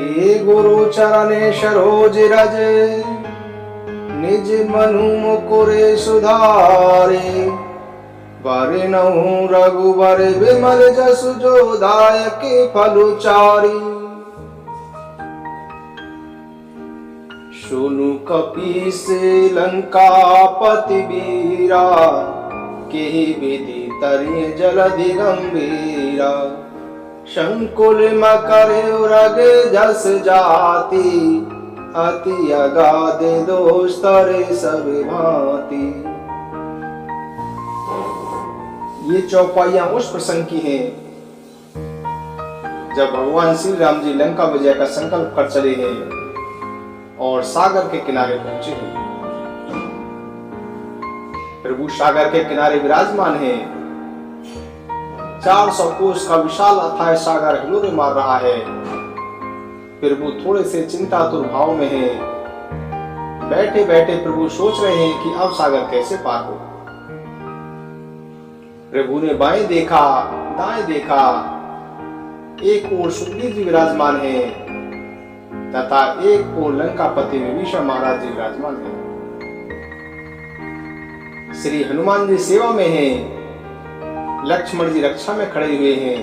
हे गुरु चरणे सरोज रज, निज मनु मुकुरे सुधारे। वरिनहु रघुबर विमल जसु, जो दायक फल चारि। सुनु कपीस लंकापति वीरा, केहि विधि तरिय जलधि गंभीरा। संकुल मकर उरग जस जाति, अति अगाध दोष तरे सब भांति। ये चौपाइयां उस प्रसंग की हैं जब भगवान श्री राम जी लंका विजय का संकल्प कर चले हैं और सागर के किनारे पहुंचे हैं। प्रभु सागर के किनारे विराजमान हैं। 400 कोस का विशाल अथाह सागर हिलोरे मार रहा है। प्रभु थोड़े से चिंतातुर भाव में हैं। बैठे बैठे प्रभु सोच रहे हैं कि अब सागर कैसे पार हो। प्रभु ने बाएं देखा, दाएं देखा, एक ओर सुग्रीव जी विराजमान है तथा एक ओर लंकापति विभीषण महाराज जी विराजमान है। श्री हनुमान जी सेवा में हैं, लक्ष्मण जी रक्षा में खड़े हुए हैं।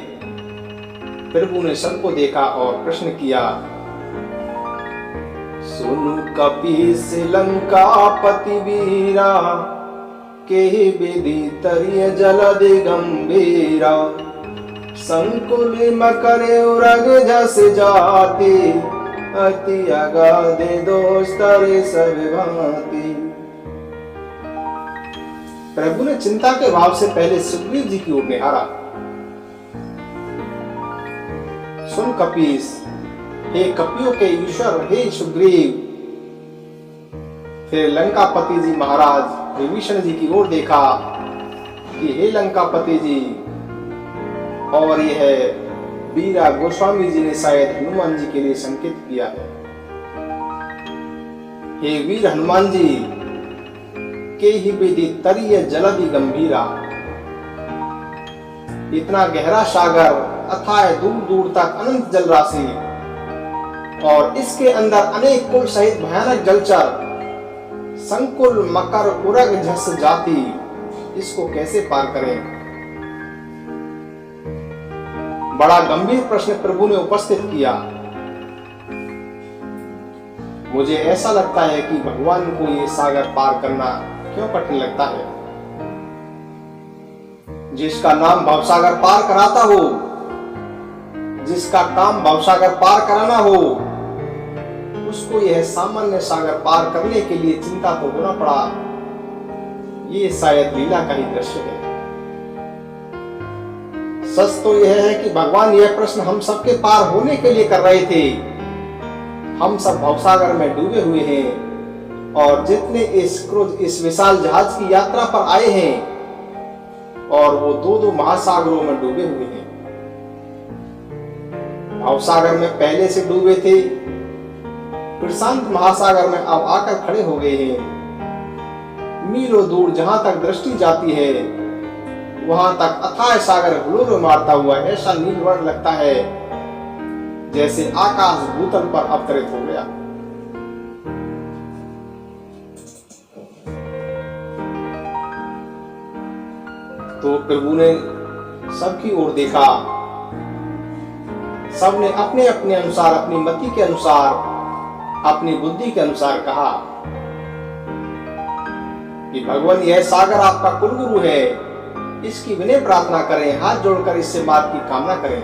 प्रभु ने सबको देखा और प्रश्न किया, सुनु कपीस लंकापति वीरा, केहि विधि तरिय जलधि गंभीरा। संकुल मकर उरग जस जाति, अति अगाध दोष तरे सब भांति। प्रभु ने चिंता के भाव से पहले सुग्रीव जी की ओर निहारा। सुन कपीस, हे कपियों के ईश्वर, हे सुग्रीव। फिर लंकापति जी महाराज विभीषण जी की ओर देखा कि हे लंकापति जी, और यह है वीरा गोस्वामी जी ने शायद हनुमान जी के लिए संकेत किया है। हे वीर हनुमान जी, केहि विधि तरिय जलधि गंभीरा। इतना गहरा सागर, अथाह दूर दूर तक अनंत जल राशि और इसके अंदर अनेक कुल सहित भयानक जलचर, संकुल मकर उरग झस जाति, इसको कैसे पार करें। बड़ा गंभीर प्रश्न प्रभु ने उपस्थित किया। मुझे ऐसा लगता है कि भगवान को ये सागर पार करना क्यों कठिन लगता है। जिसका नाम भवसागर पार कराता हो, जिसका काम भवसागर पार कराना हो, उसको यह सामान्य सागर पार करने के लिए चिंता तो होना पड़ा। ये शायद लीला का ही दृश्य है। सच तो यह है कि भगवान यह प्रश्न हम सबके पार होने के लिए कर रहे थे। हम सब भवसागर में डूबे हुए हैं और जितने इस विशाल जहाज की यात्रा पर आए हैं और वो दो महासागरों में डूबे हुए हैं। भवसागर में पहले से डूबे थे, फिर शांत महासागर में अब आकर खड़े हो गए हैं। मीलों दूर जहां तक दृष्टि जाती है वहां तक अथाह सागर हुलोरे मारता हुआ ऐसा नीलवर्ण लगता है जैसे आकाश भूतल पर अवतरित हो गया। तो प्रभु ने सबकी ओर देखा। सबने अपने अपने अनुसार, अपनी मति के अनुसार, अपनी बुद्धि के अनुसार कहा कि भगवान यह सागर आपका कुलगुरु है, इसकी विनय प्रार्थना करें, हाथ जोड़कर इससे मार्ग की कामना करें,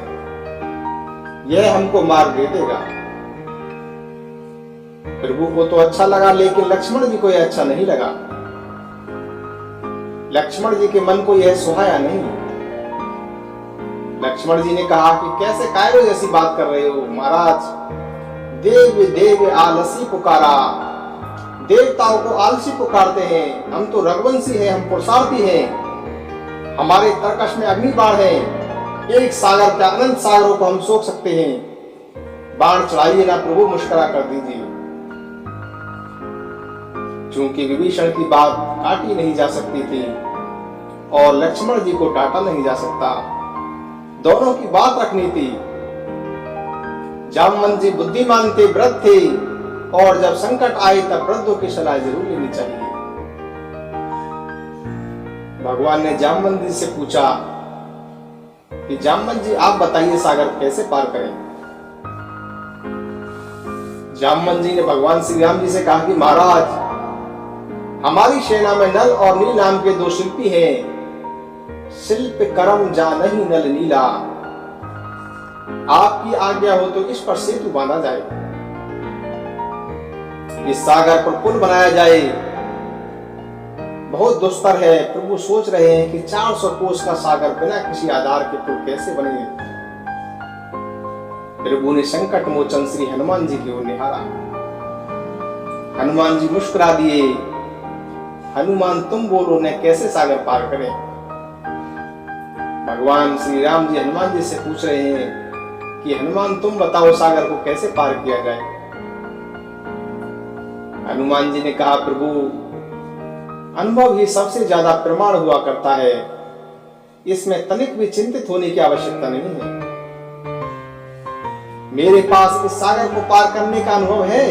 यह हमको मार्ग दे देगा। प्रभु को तो अच्छा लगा, लेकिन लक्ष्मण जी को यह अच्छा नहीं लगा। लक्ष्मण जी के मन को यह सुहाया नहीं। लक्ष्मण जी ने कहा कि कैसे कायरों जैसी बात कर रहे हो महाराज। देव देव आलसी पुकारा, देवताओं को आलसी पुकारते हैं। हम तो रघुवंशी हैं, हम पुरुषार्थी हैं, हमारे तरकश में अग्नि बाण है। एक सागर क्या अनंत सागरों को हम सोख सकते हैं। बाण चढ़ाइए ना प्रभु, मुस्कुरा कर दीजिए। चूंकि विभीषण की बात काटी नहीं जा सकती थी और लक्ष्मण जी को डांटा नहीं जा सकता, दोनों की बात रखनी थी। जामवंत जी बुद्धिमान थे, वृद्ध थे, और जब संकट आए तब वृद्धों की सलाह जरूर लेनी चाहिए। भगवान ने जामवंत जी से पूछा कि जामवंत जी आप बताइए सागर कैसे पार करें। जामवंत जी ने भगवान श्री राम जी से कहा कि महाराज, हमारी सेना में नल और नील नाम के दो शिल्पी हैं। शिल्प करम जानहि नल नीला। आपकी आज्ञा हो तो इस पर सेतु बांधा जाए, इस सागर पर पुल बनाया जाए। बहुत दुस्तर है। प्रभु सोच रहे हैं कि 400 कोस का सागर बिना किसी आधार के पुल कैसे बने। प्रभु ने संकट मोचन श्री हनुमान जी की ओर निहारा। हनुमान जी मुस्कुरा दिए। हनुमान तुम बोलो, न कैसे सागर पार करें। भगवान श्री राम जी हनुमान जी से पूछ रहे हैं कि हनुमान तुम बताओ सागर को कैसे पार किया जाए। हनुमान जी ने कहा, प्रभु अनुभव ही सबसे ज्यादा प्रमाण हुआ करता है, इसमें तनिक भी चिंतित होने की आवश्यकता नहीं है। मेरे पास इस सागर को पार करने का अनुभव है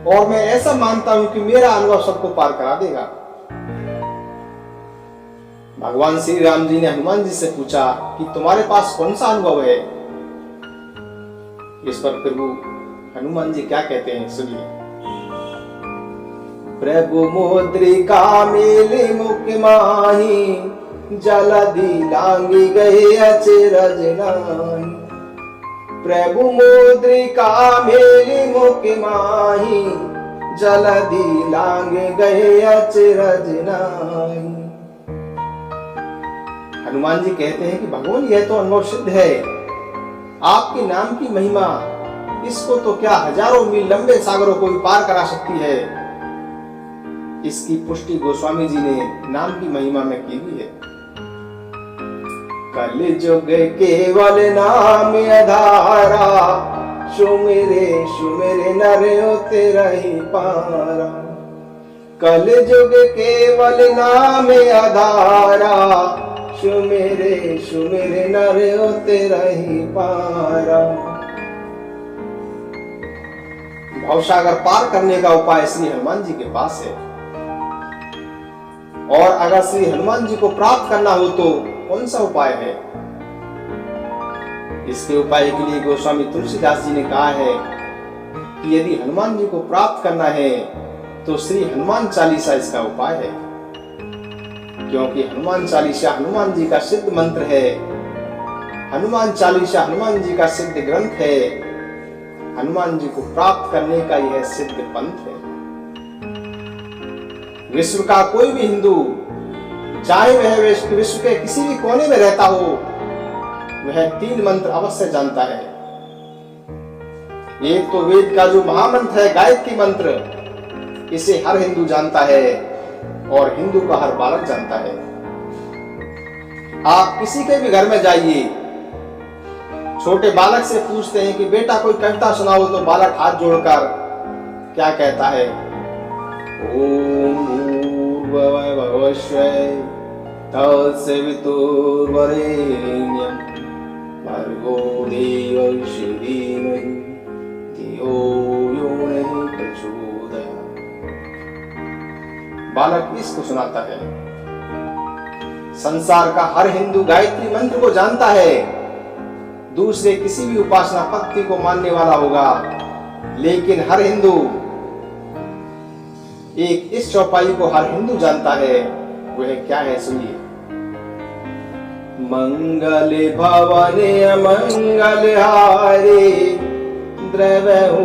और मैं ऐसा मानता हूं कि मेरा अनुभव सबको पार करा देगा। भगवान श्री राम जी ने हनुमान जी से पूछा कि तुम्हारे पास कौन सा अनुभव है। इस पर प्रभु हनुमान जी क्या कहते हैं, सुनिए। प्रभु मुद्रिका मेले मुख माही, जलधि लांगी गए अचरज नाही। प्रभु मुद्रिका मेले मुख माही, जलधि लांगे गए अचरज नाही। हनुमान जी कहते हैं कि भगवान यह तो अनुभव सिद्ध है, आपके नाम की महिमा, इसको तो क्या हजारों मील लंबे सागरों को भी पार करा सकती है। इसकी पुष्टि गोस्वामी जी ने नाम की महिमा में की हुई है। कल जुग केवल नाम आधारा, सुमिरे सुमिरे नर उतरहि पारा। कल जुग केवल नाम आधारा, सुमिरे सुमिरे नर उतरहि पारा। भवसागर पार करने का उपाय श्री हनुमान जी के पास है। और अगर श्री हनुमान जी को प्राप्त करना हो तो कौन सा उपाय है। इसके उपाय के लिए गोस्वामी तुलसीदास जी ने कहा है कि यदि हनुमान जी को प्राप्त करना है तो श्री हनुमान चालीसा इसका उपाय है, क्योंकि हनुमान चालीसा हनुमान जी का सिद्ध मंत्र है। हनुमान चालीसा हनुमान जी का सिद्ध ग्रंथ है। हनुमान जी को प्राप्त करने का यह सिद्ध पंथ है। विश्व का कोई भी हिंदू, चाहे वह विश्व के किसी भी कोने में रहता हो, वह 3 मंत्र अवश्य जानता है। एक तो वेद का जो महामंत्र है गायत्री मंत्र, इसे हर हिंदू जानता है और हिंदू का हर बालक जानता है। आप किसी के भी घर में जाइए, छोटे बालक से पूछते हैं कि बेटा कोई कविता सुनाओ, तो बालक हाथ जोड़कर क्या कहता है, ओम भूर्भुवः स्वः तत्सवितुर्वरेण्यं भर्गो देवस्य धीमहि धियो यो नः प्रचोदयात्। बालक इसको सुनाता है। संसार का हर हिंदू गायत्री मंत्र को जानता है। दूसरे किसी भी उपासना पद्धति को मानने वाला होगा, लेकिन हर हिंदू एक इस चौपाई को हर हिंदू जानता है। वह क्या है, सुनिए। मंगल भवन अमंगल हारे, द्रवहु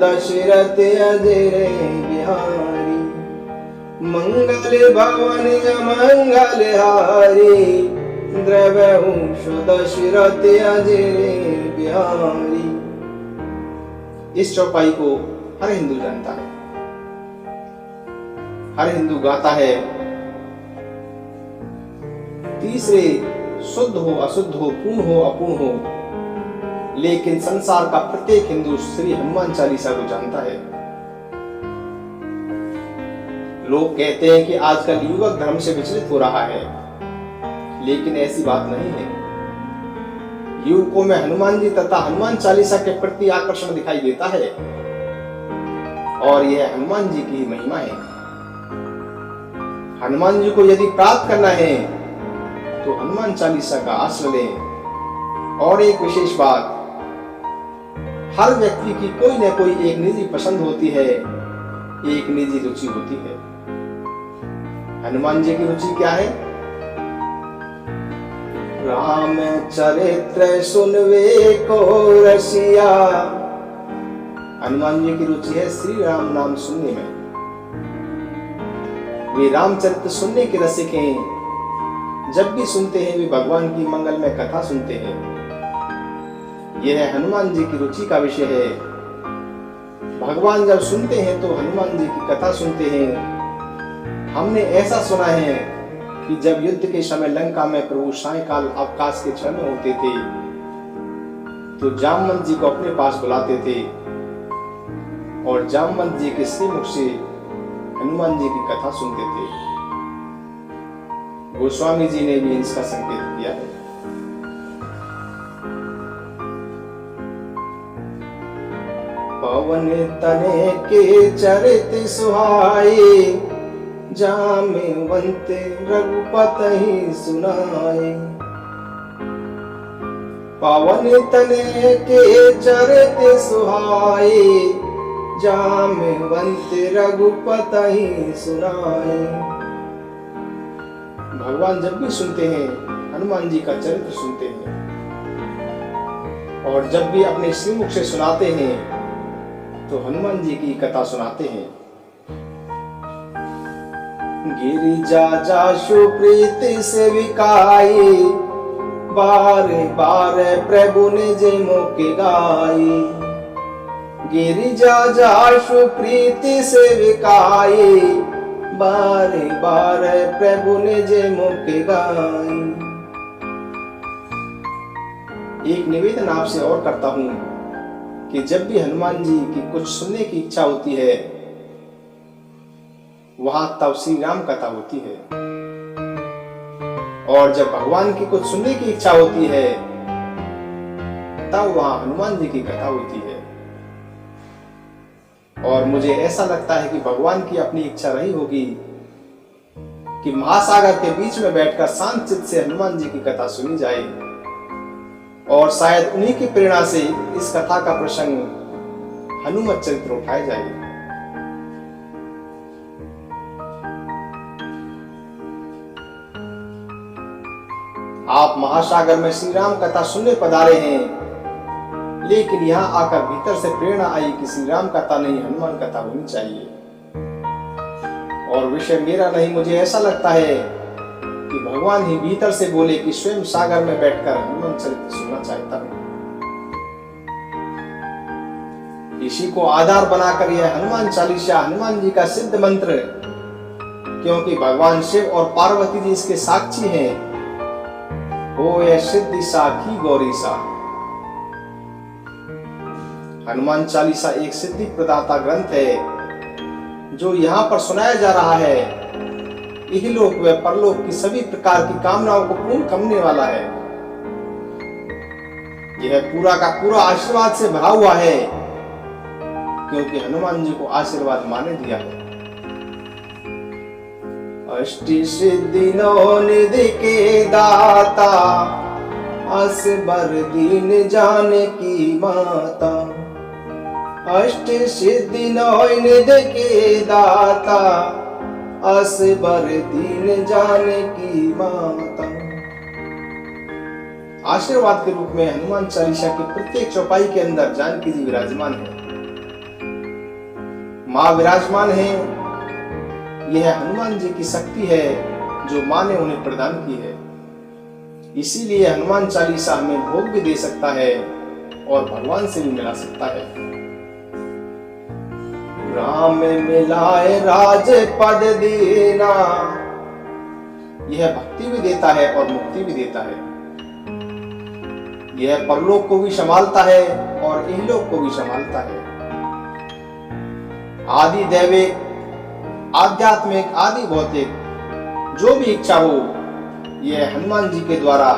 दशरथ अजर बिहारी। मंगल भवन अमंगल हारे, द्रवहु दशरथ अजर बिहारी। इस चौपाई को हर हिंदू जानता है। हर हिंदू गाता है। तीसरे शुद्ध हो अशुद्ध हो, पूर्ण हो अपूर्ण हो, लेकिन संसार का प्रत्येक हिंदू श्री हनुमान चालीसा को जानता है। लोग कहते हैं कि आजकल युवक धर्म से विचलित हो रहा है, लेकिन ऐसी बात नहीं है। युवकों में हनुमान जी तथा हनुमान चालीसा के प्रति आकर्षण दिखाई देता है और यह हनुमान जी की महिमा है। हनुमान जी को यदि प्राप्त करना है तो हनुमान चालीसा का आश्रय लें। और एक विशेष बात, हर व्यक्ति की कोई न कोई एक निजी पसंद होती है, एक निजी रुचि होती है। हनुमान जी की रुचि क्या है? राम चरित्र सुनवे को रसिया। हनुमान जी की रुचि है श्री राम नाम सुनने में। वे रामचरित्र सुनने के रसिक हैं। जब भी सुनते हैं वे भगवान की मंगलमय कथा सुनते हैं। यह हनुमान जी की रुचि का विषय है। भगवान जब सुनते हैं तो हनुमान जी की कथा सुनते हैं। हमने ऐसा सुना है कि जब युद्ध के समय लंका में प्रभु सायंकाल अवकाश के क्षण में होते थे तो जामवंत जी को अपने पास बुलाते थे और जामवंत जी के श्रीमुख से हनुमान जी की कथा सुनते थे। गोस्वामी जी ने भी इसका संकेत किया है। पवन तने के चरित सुहाए, जामवंत रघुपति सुनाए। पवन तने के चरित सुहाए, जामवंत रघुपति सुनाए। भगवान जब भी सुनते हैं हनुमान जी का चरित्र सुनते हैं और जब भी अपने श्रीमुख से सुनाते हैं तो हनुमान जी की कथा सुनाते हैं। गिरिजा जाशु प्रीति से विकाई, बारे बारे प्रभु ने जे मोके गाई। गिरिजा जाशु प्रीति से विकाई, बारे बारे प्रभु ने जे मोके गाई। एक निवेदन आपसे और करता हूं कि जब भी हनुमान जी की कुछ सुनने की इच्छा होती है वहां तब श्री राम कथा होती है, और जब भगवान की कुछ सुनने की इच्छा होती है तब वहां हनुमान जी की कथा होती है। और मुझे ऐसा लगता है कि भगवान की अपनी इच्छा रही होगी कि महासागर के बीच में बैठकर शांत चित्त से हनुमान जी की कथा सुनी जाए, और शायद उन्हीं की प्रेरणा से इस कथा का प्रसंग हनुमत चरित्र उठाया जाए। आप महासागर में श्री राम कथा सुनने पधारे हैं, लेकिन यहाँ आकर भीतर से प्रेरणा आई कि श्री राम कथा नहीं हनुमान कथा होनी चाहिए। और विषय मेरा नहीं, मुझे ऐसा लगता है कि भगवान ही भीतर से बोले कि स्वयं सागर में बैठकर हनुमान चरित्र सुनना चाहता हूं। इसी को आधार बनाकर यह हनुमान चालीसा हनुमान जी का सिद्ध मंत्र, क्योंकि भगवान शिव और पार्वती जी इसके साक्षी हैं। हो यह सिद्धि साखी गौरी सा। हनुमान चालीसा एक सिद्धि प्रदाता ग्रंथ है जो यहाँ पर सुनाया जा रहा है। इहलोक व परलोक की सभी प्रकार की कामनाओं को पूर्ण करने वाला है। यह पूरा का पूरा आशीर्वाद से भरा हुआ है, क्योंकि हनुमान जी को आशीर्वाद माने दिया है। अष्टि सिद्धि नौ निधि के दाता, असबर दीन जाने की माता। अष्ट सिद्धि नौ निधि के दाता, असबर दीन जाने की माता। आशीर्वाद के रूप में हनुमान चालीसा की प्रत्येक चौपाई के अंदर जानकी जी विराजमान है, मां विराजमान है। यह हनुमान जी की शक्ति है जो मां ने उन्हें प्रदान की है। इसीलिए हनुमान चालीसा हमें भोग भी दे सकता है और भगवान से भी मिला सकता है। राम मिलाए राज पद दीना, यह भक्ति भी देता है और मुक्ति भी देता है। यह परलोक को भी संभालता है और इहलोक को भी संभालता है। आदि दैविक, आध्यात्मिक, आदि भौतिक जो भी इच्छा हो, यह हनुमान जी के द्वारा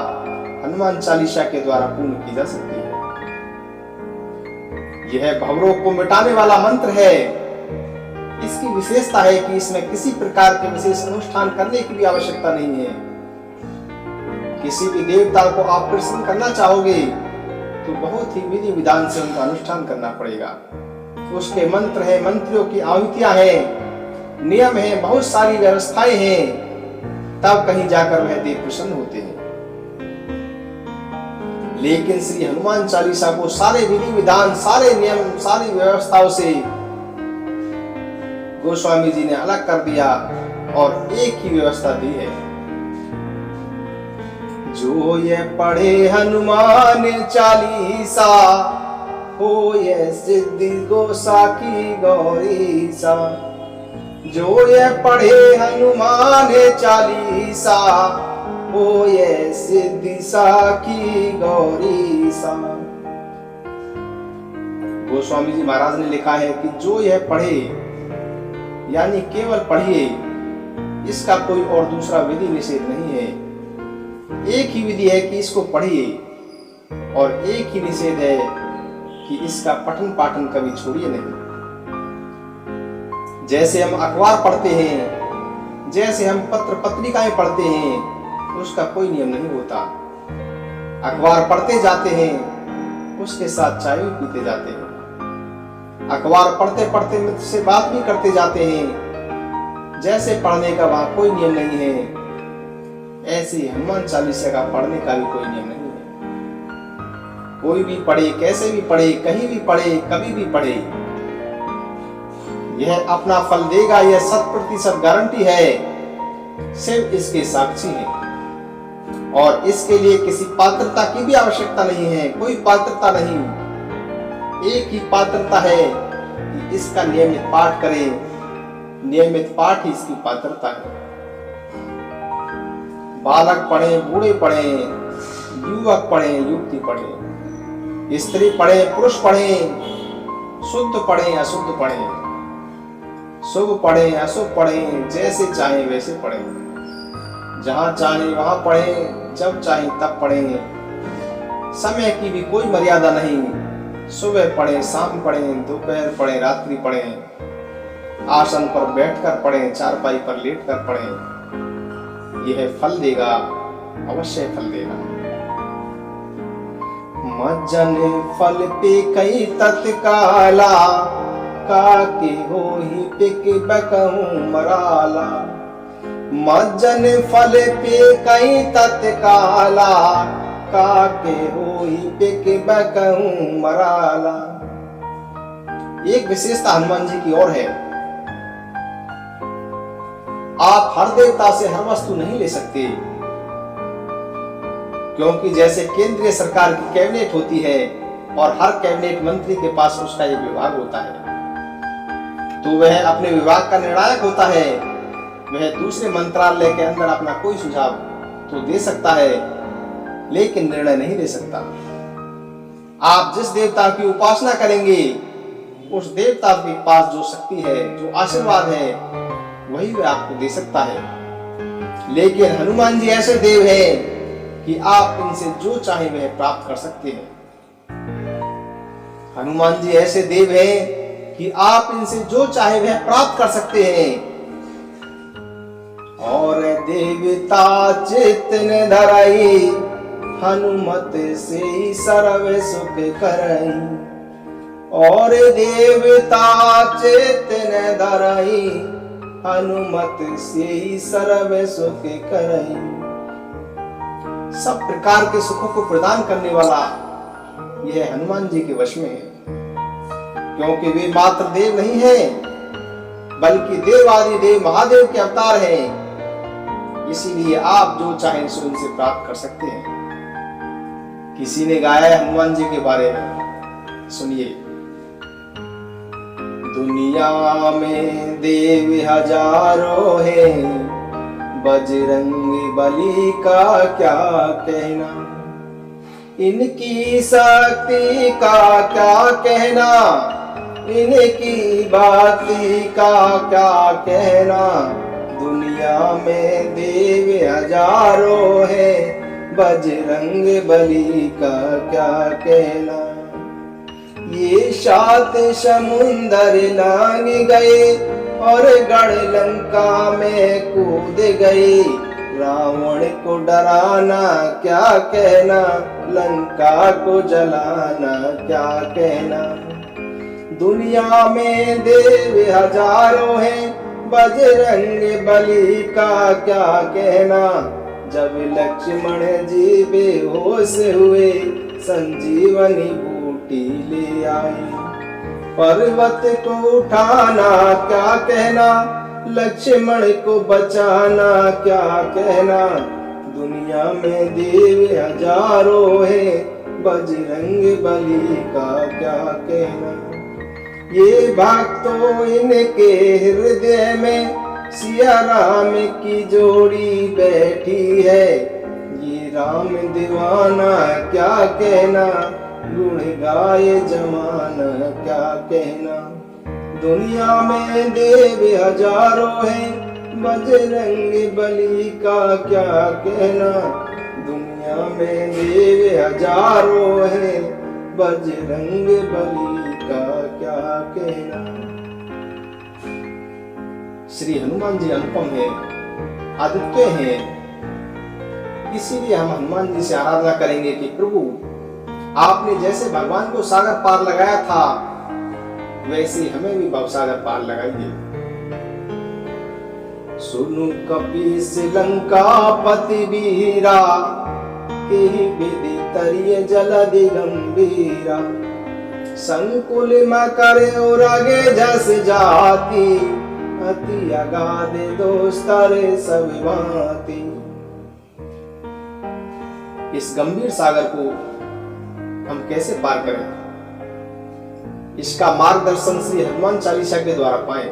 हनुमान चालीसा के द्वारा पूर्ण की जा सकती है। यह भवरोग को मिटाने वाला मंत्र है। इसकी विशेषता है कि इसमें किसी प्रकार के विशेष अनुष्ठान करने की भी आवश्यकता नहीं है। किसी भी देवता को आप प्रसन्न करना चाहोगे तो बहुत ही विधि विधान से उनका अनुष्ठान करना पड़ेगा। उसके मंत्र है, मंत्रियों की आहुतियां हैं, नियम है, बहुत सारी व्यवस्थाएं हैं, तब कहीं जाकर वह देव प्रसन्न होते हैं। लेकिन श्री हनुमान चालीसा को सारे विधि विधान, सारे नियम, सारी व्यवस्थाओं से गोस्वामी जी ने अलग कर दिया और एक ही व्यवस्था दी है। जो ये पढ़े हनुमान चालीसा हो ये सिद्धि गोसा की गौरी सा। जो ये पढ़े हनुमान चालीसा हो ये सिद्धि सा की गौरी सा। गोस्वामी जी महाराज ने लिखा है कि जो यह पढ़े, यानी केवल पढ़िए, इसका कोई और दूसरा विधि निषेध नहीं है। एक ही विधि है कि इसको पढ़िए और एक ही निषेध है कि इसका पठन पाठन कभी छोड़िए नहीं। जैसे हम अखबार पढ़ते हैं, जैसे हम पत्र पत्रिकाएं पढ़ते हैं, उसका कोई नियम नहीं होता। अखबार पढ़ते जाते हैं, उसके साथ चाय भी पीते जाते हैं। अखबार पढ़ते पढ़ते मित्र से बात भी करते जाते हैं। जैसे पढ़ने का वहां कोई नियम नहीं है, ऐसे हनुमान चालीसा का पढ़ने का भी कोई नियम नहीं है। कोई भी पढ़े, कैसे भी पढ़े, कहीं भी पढ़े, कभी भी पढ़े, यह अपना फल देगा, यह 100% गारंटी है। सिर्फ इसके साक्षी हैं और इसके लिए किसी पात्रता की भी आवश्यकता नहीं है। कोई पात्रता नहीं, एक ही पात्रता है कि इसका नियमित पाठ करें। नियमित पाठ ही इसकी पात्रता है। बालक पढ़े, बूढ़े पढ़े, युवक पढ़े, युवती पढ़े, स्त्री पढ़े, पुरुष पढ़े, शुद्ध पढ़े, अशुद्ध पढ़े, शुभ पढ़े, अशुभ पढ़े, जैसे चाहे वैसे पढ़े, जहां चाहे वहां पढ़े, जब चाहे तब पढ़े। समय की भी कोई मर्यादा नहीं। सुबह पढ़े, शाम पढ़े, दोपहर पढ़े, रात्रि पढ़े, आसन पर बैठकर पढ़े, चारपाई पर लेटकर पढ़े। यह फल देगा, अवश्य फल देगा। मज्जन फल पे कई तत्काला, काके हो ही पिक बकहूं मराला। मज्जन फल पे कई तत्काला, काके हो ही पिक बकहूं मराला। एक विशेषता हनुमान जी की और है। आप हर देवता से हर वस्तु नहीं ले सकते, क्योंकि जैसे केंद्रीय सरकार की कैबिनेट होती है और हर कैबिनेट मंत्री के पास उसका एक विभाग होता है, तो वह अपने विभाग का निर्णायक होता है। वह दूसरे मंत्रालय के अंदर अपना कोई सुझाव तो दे सकता है, लेकिन निर्णय नहीं ले सकता। आप जिस देवता की उपासना करेंगे, उस देवता के पास जो शक्ति है, जो आशीर्वाद है, वही वह आपको दे सकता है। लेकिन हनुमान जी ऐसे देव हैं कि आप इनसे जो चाहे वह प्राप्त कर सकते हैं। हनुमान जी ऐसे देव हैं कि आप इनसे जो चाहे वह प्राप्त कर सकते हैं। और देवता चित्तन धराई, हनुमत से सर्व सुख करई। और देवता चित्तन धराई, हनुमत से सर्व सुख करई। सब प्रकार के सुखों को प्रदान करने वाला यह हनुमान जी के वश में है, क्योंकि वे मात्र देव नहीं हैं, बल्कि देवादि देव महादेव के अवतार हैं। इसीलिए आप जो चाहें सो उनसे प्राप्त कर सकते हैं। किसी ने गाया है हनुमान जी के बारे में, सुनिए। दुनिया में देव हजारों हैं, बजरंग बली का क्या कहना। इनकी शक्ति का क्या कहना, इनकी भक्ति का क्या कहना। दुनिया में देव हजारों हैं, बजरंग बली का क्या कहना। ये 7 समुंदर लांग गए और गढ़ लंका में कूद गए। रावण को डराना क्या कहना, लंका को जलाना क्या कहना। दुनिया में देव हजारों हैं, बजरंग बली का क्या कहना। जब लक्ष्मण जी बेहोश हुए, संजीवनी बूटी ले आई। पर्वत को उठाना क्या कहना, लक्ष्मण को बचाना क्या कहना। दुनिया में देव हजारों हैं, बजरंग बली का क्या कहना। ये भक्तों इनके हृदय में सिया राम की जोड़ी बैठी है। ये राम दीवाना क्या कहना, गुण गाए जमाना क्या कहना। दुनिया में देव हजारों हैं, बजरंग बली का क्या कहना। दुनिया में देव हजारों हैं, बजरंग बली का क्या कहना। श्री हनुमान जी अनुपम है, अद्वितीय हैं। इसीलिए हम हनुमान जी से आराधना करेंगे कि प्रभु आपने जैसे भगवान को सागर पार लगाया था, वैसे हमें भी भवसागर पार लगाइए। सुनु कपीस लंका पति वीरा, केहि विधि तरिय जलधि गंभीरा। संकुल में करे और आगे जस जाती, अति अगाध दोस्तारे सब भांति। इस गंभीर सागर को हम कैसे पार करें, इसका मार्गदर्शन श्री हनुमान चालीसा के द्वारा पाएं।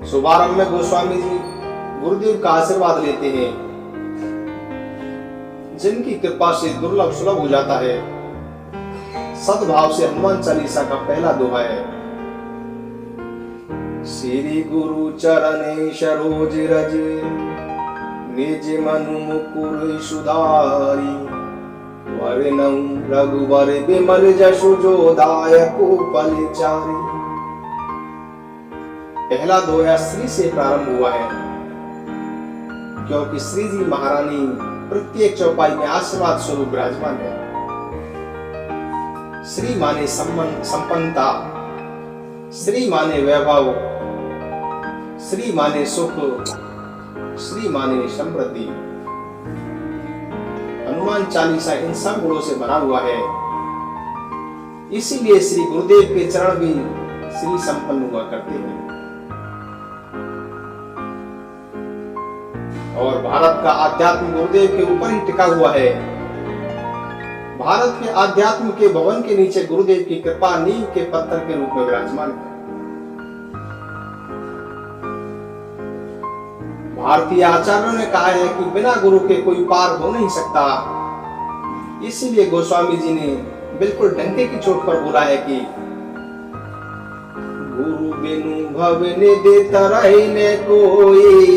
शुभारंभ में गोस्वामी जी गुरुदेव का आशीर्वाद लेते हैं, जिनकी कृपा से दुर्लभ सुलभ हो जाता है। सद्भाव से हनुमान चालीसा का पहला दोहा है। श्री गुरु चरणे सरोज रज, निज मनु मुकुर सुधारी। वरनऊ रघुवर विमल जसु जो दायको पलचारी। पहला दोहा श्री से प्रारंभ हुआ है, क्योंकि श्री जी महारानी प्रत्येक चौपाई में आशीर्वाद स्वरूप विराजमान है। श्री माने संपन्नता, श्री माने वैभव, श्री माने सुख, श्री माने समृद्धि। हनुमान चालीसा इन सब गुणों से भरा हुआ है। इसीलिए श्री गुरुदेव के चरण भी श्री संपन्न हुआ करते हैं। और भारत का आध्यात्म गुरुदेव के ऊपर ही टिका हुआ है। भारत के आध्यात्म के भवन के नीचे गुरुदेव की कृपा नींव के पत्थर के रूप में विराजमान है। भारतीय आचार्यों ने कहा है कि बिना गुरु के कोई पार हो नहीं सकता। इसीलिए गोस्वामी जी ने बिल्कुल डंके की चोट पर बोला है कि गुरु बिनु भव निधि तरहि न कोई,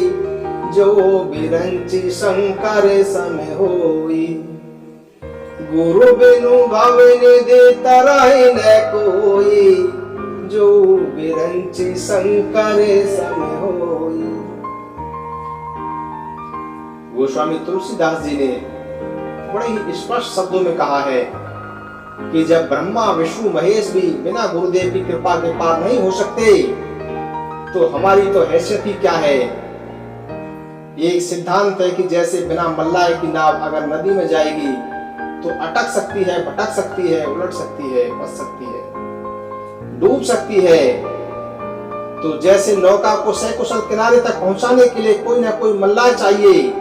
जो बिरंची शंकर सम होई। गुरु बिनु भव निधि तरहि न कोई, जो बिरंची शंकर सम होई। गोस्वामी तुलसीदास जी ने बड़े ही स्पष्ट शब्दों में कहा है कि जब ब्रह्मा विष्णु महेश भी बिना गुरुदेव की कृपा के पार नहीं हो सकते, तो हमारी तो हैसियत ही क्या है। एक सिद्धांत है कि जैसे बिना मल्लाय की नाव अगर नदी में जाएगी तो अटक सकती है, भटक सकती है, उलट सकती है, फंस सकती है, डूब सकती है। तो जैसे नौका को सकुशल किनारे तक पहुंचाने के लिए कोई ना कोई मल्लाह चाहिए,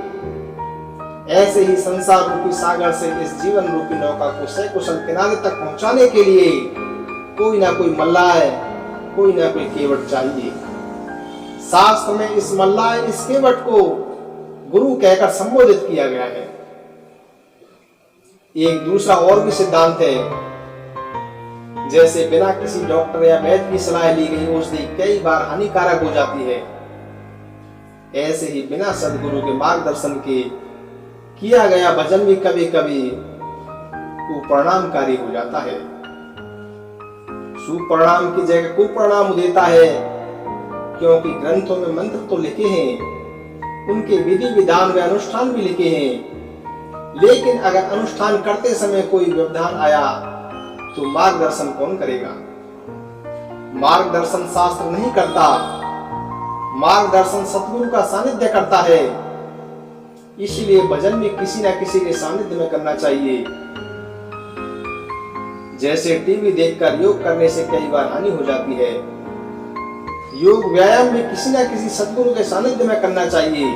ऐसे ही संसार रूपी सागर से इस जीवन रूपी नौका को सकुशल किनारे तक पहुंचाने के लिए कोई ना कोई मल्लाह, कोई ना कोई केवट चाहिए। शास्त्र में इस मल्लाह, इस केवट को गुरु कहकर संबोधित किया गया है। एक दूसरा और भी सिद्धांत है, जैसे बिना किसी डॉक्टर या वैद्य की सलाह ली गई औषधि कई बार हानिकारक हो जाती है, ऐसे ही बिना सदगुरु के मार्गदर्शन के किया गया भजन भी कभी कभी कुपरिणामकारी हो जाता है। सुपरिणाम की जगह कुपरिणाम देता है, क्योंकि ग्रंथों में मंत्र तो लिखे हैं, उनके विधि विधान व अनुष्ठान भी लिखे हैं, लेकिन अगर अनुष्ठान करते समय कोई व्यवधान आया तो मार्गदर्शन कौन करेगा? मार्गदर्शन शास्त्र नहीं करता, मार्गदर्शन सतगुरु का सानिध्य करता है। इसलिए भजन भी किसी न किसी के सानिध्य में करना चाहिए। जैसे टीवी देखकर योग करने से कई बार हानि हो जाती है, योग व्यायाम भी किसी न किसी सतगुरु के सानिध्य में करना चाहिए,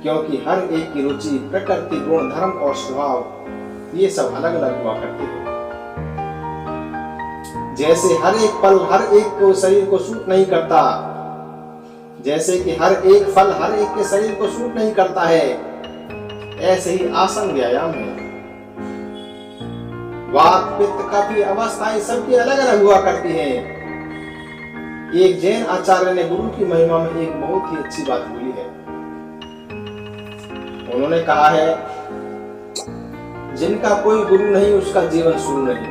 क्योंकि हर एक की रुचि, प्रकृति, गुण, धर्म और स्वभाव ये सब अलग अलग हुआ करते हैं। जैसे हर एक फल हर एक को शरीर को सूट नहीं करता, जैसे कि हर एक फल हर एक के शरीर को सूट नहीं करता है, ऐसे ही आसन व्यायाम है। वात, पित्त, कफ की अवस्थाएं सबकी अलग अलग हुआ करती हैं। एक जैन आचार्य ने गुरु की महिमा में एक बहुत ही अच्छी बात बोली है। उन्होंने कहा है, जिनका कोई गुरु नहीं उसका जीवन शुरू नहीं,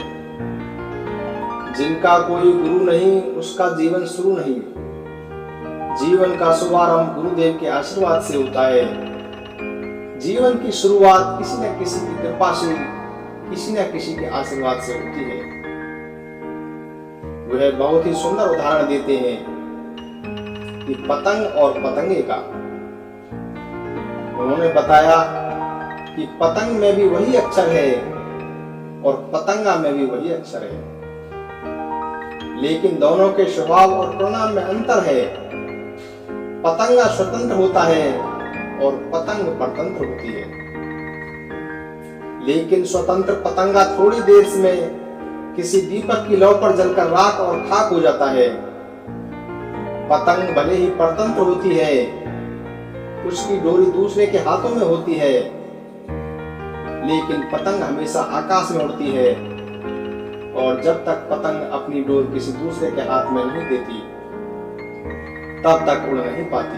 जिनका कोई गुरु नहीं उसका जीवन शुरू नहीं। जीवन का शुभारंभ गुरुदेव के आशीर्वाद से होता है। जीवन की शुरुआत किसी न किसी की कृपा से, किसी न किसी के आशीर्वाद से होती है। वह बहुत ही सुंदर उदाहरण देते हैं कि पतंग और पतंगे का। उन्होंने बताया कि पतंग में भी वही अक्षर है और पतंगा में भी वही अक्षर है, लेकिन दोनों के स्वभाव और परिणाम में अंतर है। पतंगा स्वतंत्र होता है और पतंग परतंत्र होती है। लेकिन स्वतंत्र पतंगा थोड़ी देर में किसी दीपक की लौ पर जलकर राख और खाक हो जाता है। पतंग भले ही परतंत्र होती है, उसकी डोरी दूसरे के हाथों में होती है, लेकिन पतंग हमेशा आकाश में उड़ती है, और जब तक पतंग अपनी डोर किसी दूसरे के हाथ में नहीं देती तब तक उड़ नहीं पाती।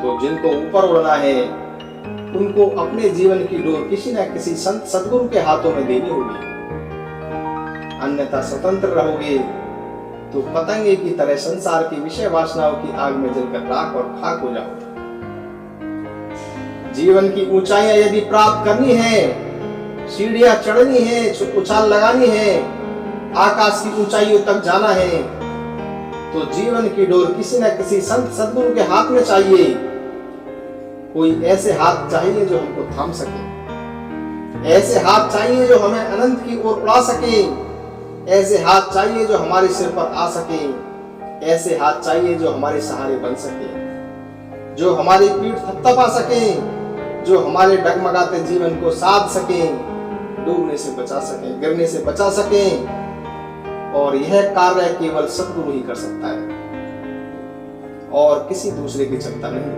तो जिनको ऊपर उड़ना है उनको अपने जीवन की डोर किसी न किसी संत सदगुरु के हाथों में देनी होगी, अन्यथा स्वतंत्र रहोगे तो पतंगे की तरह संसार की विषय वासनाओं की आग में जलकर राख और खाक हो जाओगे। जीवन की ऊंचाइयां यदि प्राप्त करनी है, सीढ़ियां चढ़नी है, उछाल लगानी है, आकाश की ऊंचाइयों तक जाना है, तो जीवन की डोर किसी न किसी संत सदगुरु के हाथ में चाहिए। कोई ऐसे हाथ चाहिए जो हमको थाम सके, ऐसे हाथ चाहिए जो हमें अनंत की ओर उड़ा सके, ऐसे हाथ चाहिए जो हमारे सिर पर आ सके, ऐसे हाथ चाहिए जो हमारे सहारे बन सके, जो हमारी पीठ थपथपा सके, जो हमारे डगमगाते जीवन को साध सके, डूबने से बचा सके, गिरने से बचा सके। और यह कार्य केवल सतगुरु ही कर सकता है और किसी दूसरे की क्षमता नहीं।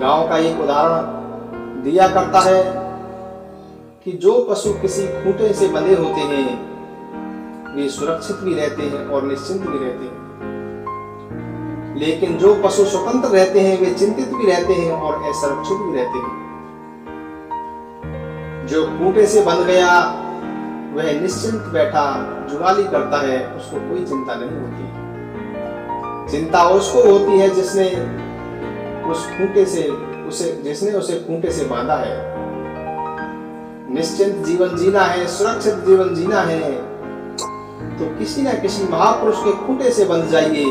गांव का एक उदाहरण दिया करता है कि जो पशु किसी खूंटे से बंधे होते हैं वे सुरक्षित भी रहते हैं और निश्चिंत भी रहते हैं, लेकिन जो पशु स्वतंत्र रहते हैं वे चिंतित भी रहते हैं और असुरक्षित भी रहते हैं। जो खूंटे से बंध गया वह निश्चिंत बैठा जुगाली करता है, उसको कोई चिंता नहीं होती। चिंता उसको होती है जिसने उसे खूंटे से बांधा है। निश्चिंत जीवन जीना है, सुरक्षित जीवन जीना है तो किसी न किसी महापुरुष के खूंटे से बंध जाइए।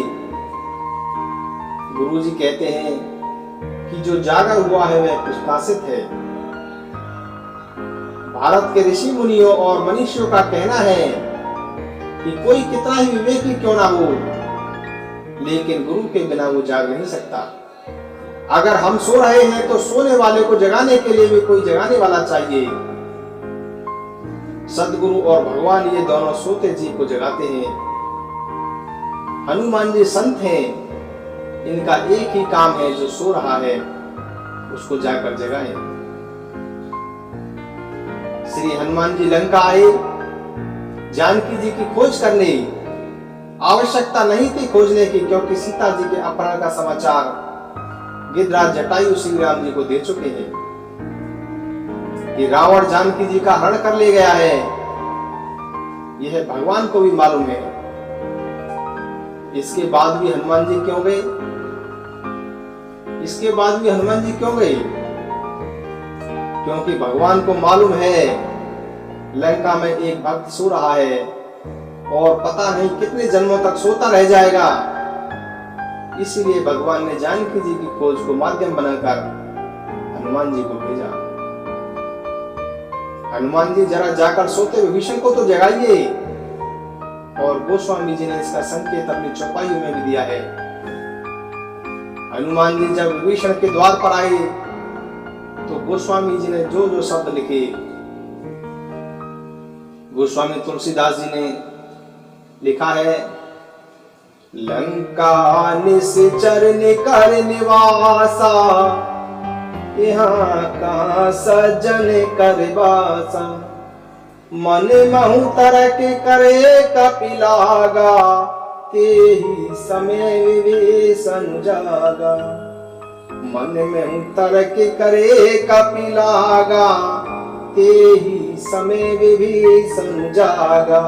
गुरुजी कहते हैं कि जो जागा हुआ है वह प्रकाशित है। भारत के ऋषि मुनियों और मनीषियों का कहना है कि कोई कितना ही विवेकी क्यों ना हो, लेकिन गुरु के बिना वो जाग नहीं सकता। अगर हम सो रहे हैं तो सोने वाले को जगाने के लिए भी कोई जगाने वाला चाहिए। सदगुरु और भगवान ये दोनों सोते जी को जगाते हैं। हनुमान जी संत हैं, इनका एक ही काम है, जो सो रहा है उसको जाकर जगाएं। श्री हनुमान जी लंका आए जानकी जी की खोज करने, आवश्यकता नहीं थी खोजने की, क्योंकि सीता जी के अपहरण का समाचार गिद्धराज जटायु श्री राम जी को दे चुके हैं कि रावण जानकी जी का हरण कर ले गया है। यह भगवान को भी मालूम है। इसके बाद भी हनुमान जी क्यों गए? इसके बाद भी हनुमान जी क्यों गए? क्योंकि भगवान को मालूम है लंका में एक भक्त सो रहा है और पता नहीं कितने जन्मों तक सोता रह जाएगा। इसीलिए भगवान ने जानकी जी की खोज को माध्यम बनाकर हनुमान जी को भेजा। हनुमान जी जरा जाकर सोते विभीषण को तो जगाइए। और गोस्वामी जी ने इसका संकेत अपनी चौपाइयों में भी दिया है। हनुमान जी जब विभीषण के द्वार पर आए तो गोस्वामी जी ने जो जो शब्द लिखे, गोस्वामी तुलसीदास जी ने लिखा है, लंका निश्चर निकर निवासा, यहाँ का सज्जन कर बासा, मन महु तरक करे कपिलागा, तेहि समय विभीषण जागा। मन में तरक करे कपिलागा, तेहि समय विभीषण जागा।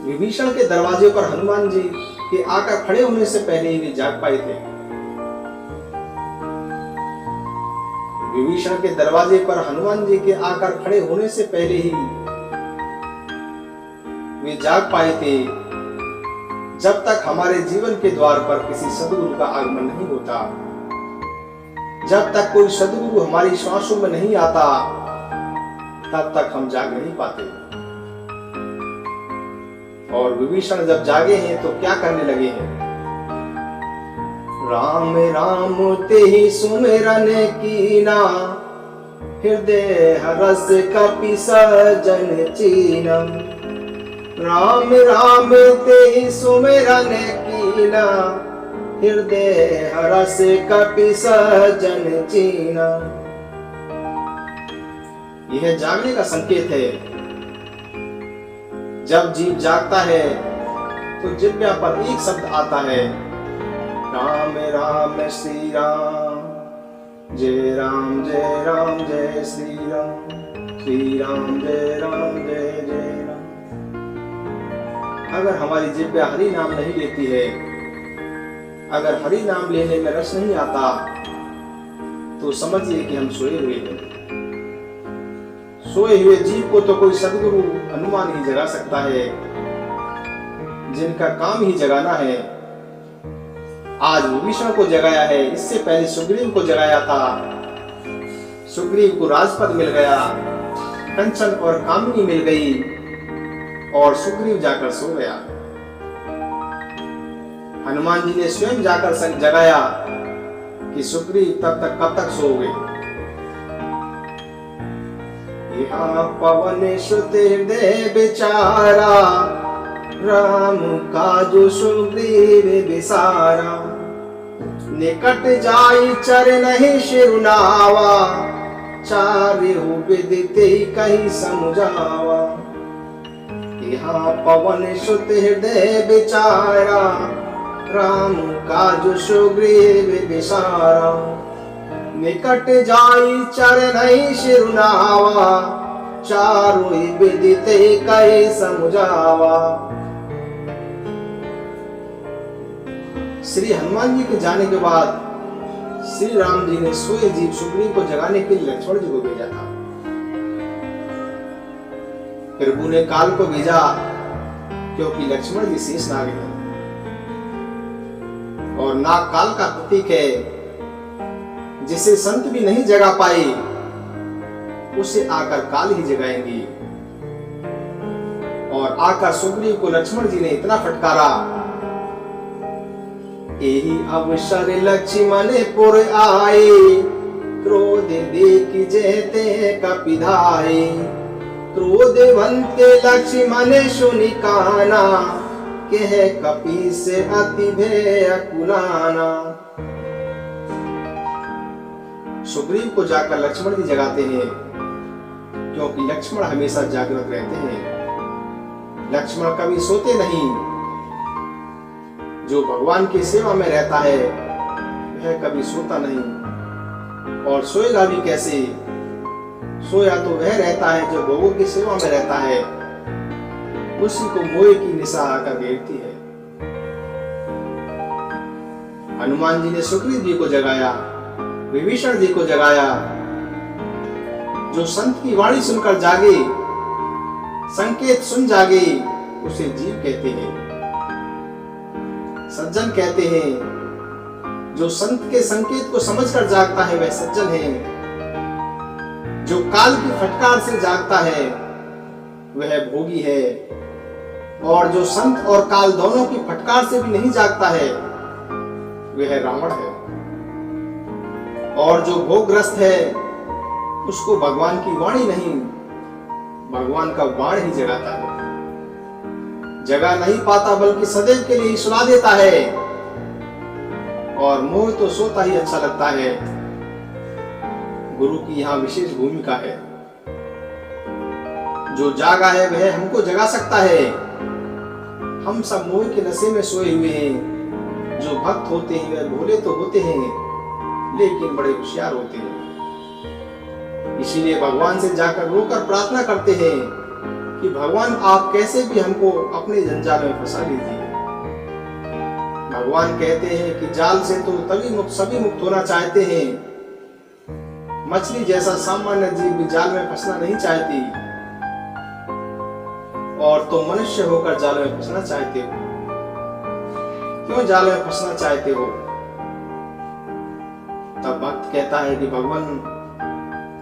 विभीषण के दरवाजे पर हनुमान जी के आकर खड़े होने से पहले ही वे जाग पाए थे। विभीषण के दरवाजे पर हनुमान जी के आकर खड़े होने से पहले ही वे जाग पाए थे। जब तक हमारे जीवन के द्वार पर किसी सद्गुरु का आगमन नहीं होता, जब तक कोई सद्गुरु हमारी श्वासों में नहीं आता, तब तक हम जाग नहीं पाते। और विभीषण जब जागे हैं तो क्या करने लगे हैं? राम राम तेहि सुमिरन कीना, हृदय हरस कपि सजन चीना। राम राम तेहि सुमिरन कीना, हृदय हरस कपि सजन चीना। यह जागने का संकेत है। जब जीव जागता है तो जिह्वा पर एक शब्द आता है, राम राम श्री राम, जय राम जय राम जय श्री राम, श्री राम जय राम जय जय राम। अगर हमारी जिह्वा हरि नाम नहीं लेती है, अगर हरि नाम लेने में रस नहीं आता, तो समझिए कि हम सोए हुए हैं। सोए हुए जीव को तो कोई सद्गुरु हनुमान ही जगा सकता है, जिनका काम ही जगाना है। आज विभीषण को जगाया है, इससे पहले सुग्रीव को जगाया था। सुग्रीव को राजपद मिल गया, कंचन और कामिनी मिल गई और सुग्रीव जाकर सो गया। हनुमान जी ने स्वयं जाकर जगाया कि सुग्रीव कब तक सोओगे। यहाँ पवन सुत हृदय बेचारा, राम का जो सुग्रीव विसारा। निकट जाई चरण शिरुनावा, चारिहु विदिते कहि समुझावा। यहाँ पवन सुत हृदय बेचारा, राम का जो सुग्रीव विसारा। निकट जाई चरण शिरुनावा, चारु विदिते कहि समुझावा। श्री हनुमान जी के जाने के बाद श्री राम जी ने सोए जीव सुग्रीव को जगाने के लिए लक्ष्मण जी को भेजा था। प्रभु ने काल को भेजा क्योंकि लक्ष्मण जी शेष नाग हैं और नाग काल का प्रतीक है। जिसे संत भी नहीं जगा पाए, उसे आकर काल ही जगाएंगे। और आकर सुग्रीव को लक्ष्मण जी ने इतना फटकारा, एहि अवसर लक्ष्मण पुर आए, क्रोध देख जेते कपिधाए। क्रोधवंते लक्ष्मण सुनि काना, कह कपि से अति भय कुलाना। सुग्रीव को जाकर लक्ष्मण जी जगाते हैं, क्योंकि लक्ष्मण हमेशा जागृत रहते हैं। लक्ष्मण कभी सोते नहीं। जो भगवान की सेवा में रहता है वह कभी सोता नहीं, और सोएगा भी कैसे? सोया तो वह रहता है जो भोगों की सेवा में रहता है, उसी को मोह की निशा आकर घेरती है। हनुमान जी ने सुग्रीव जी को जगाया, विभीषण जी को जगाया। जो संत की वाणी सुनकर जागे, संकेत सुन जागे, उसे जीव कहते हैं, सज्जन कहते हैं। जो संत के संकेत को समझकर जागता है वह सज्जन है। जो काल की फटकार से जागता है वह भोगी है, और जो संत और काल दोनों की फटकार से भी नहीं जागता है वह रावण है। और जो भोगग्रस्त है उसको भगवान की वाणी नहीं, भगवान का बाण ही जगाता है। जगा नहीं पाता बल्कि सदैव के लिए सुला देता है, और मोह तो सोता ही अच्छा लगता है। गुरु की यहाँ विशेष भूमिका है। जो जागा है वह हमको जगा सकता है। हम सब मोह के नशे में सोए हुए हैं। जो भक्त होते हैं वह भोले तो होते हैं, लेकिन बड़े होशियार होते हैं। इसीलिए भगवान से जाकर रोकर प्रार्थना करते हैं कि भगवान आप कैसे भी हमको अपने जंजाल में फंसा लीजिए। भगवान कहते हैं कि जाल से तो सभी मुक्त होना चाहते हैं। मछली जैसा सामान्य जीव भी जाल में फंसना नहीं चाहती, और तो मनुष्य होकर जाल में फंसना चाहते हो। क्यों जाल में फंसना चाहते हो? तब भक्त कहता है कि भगवान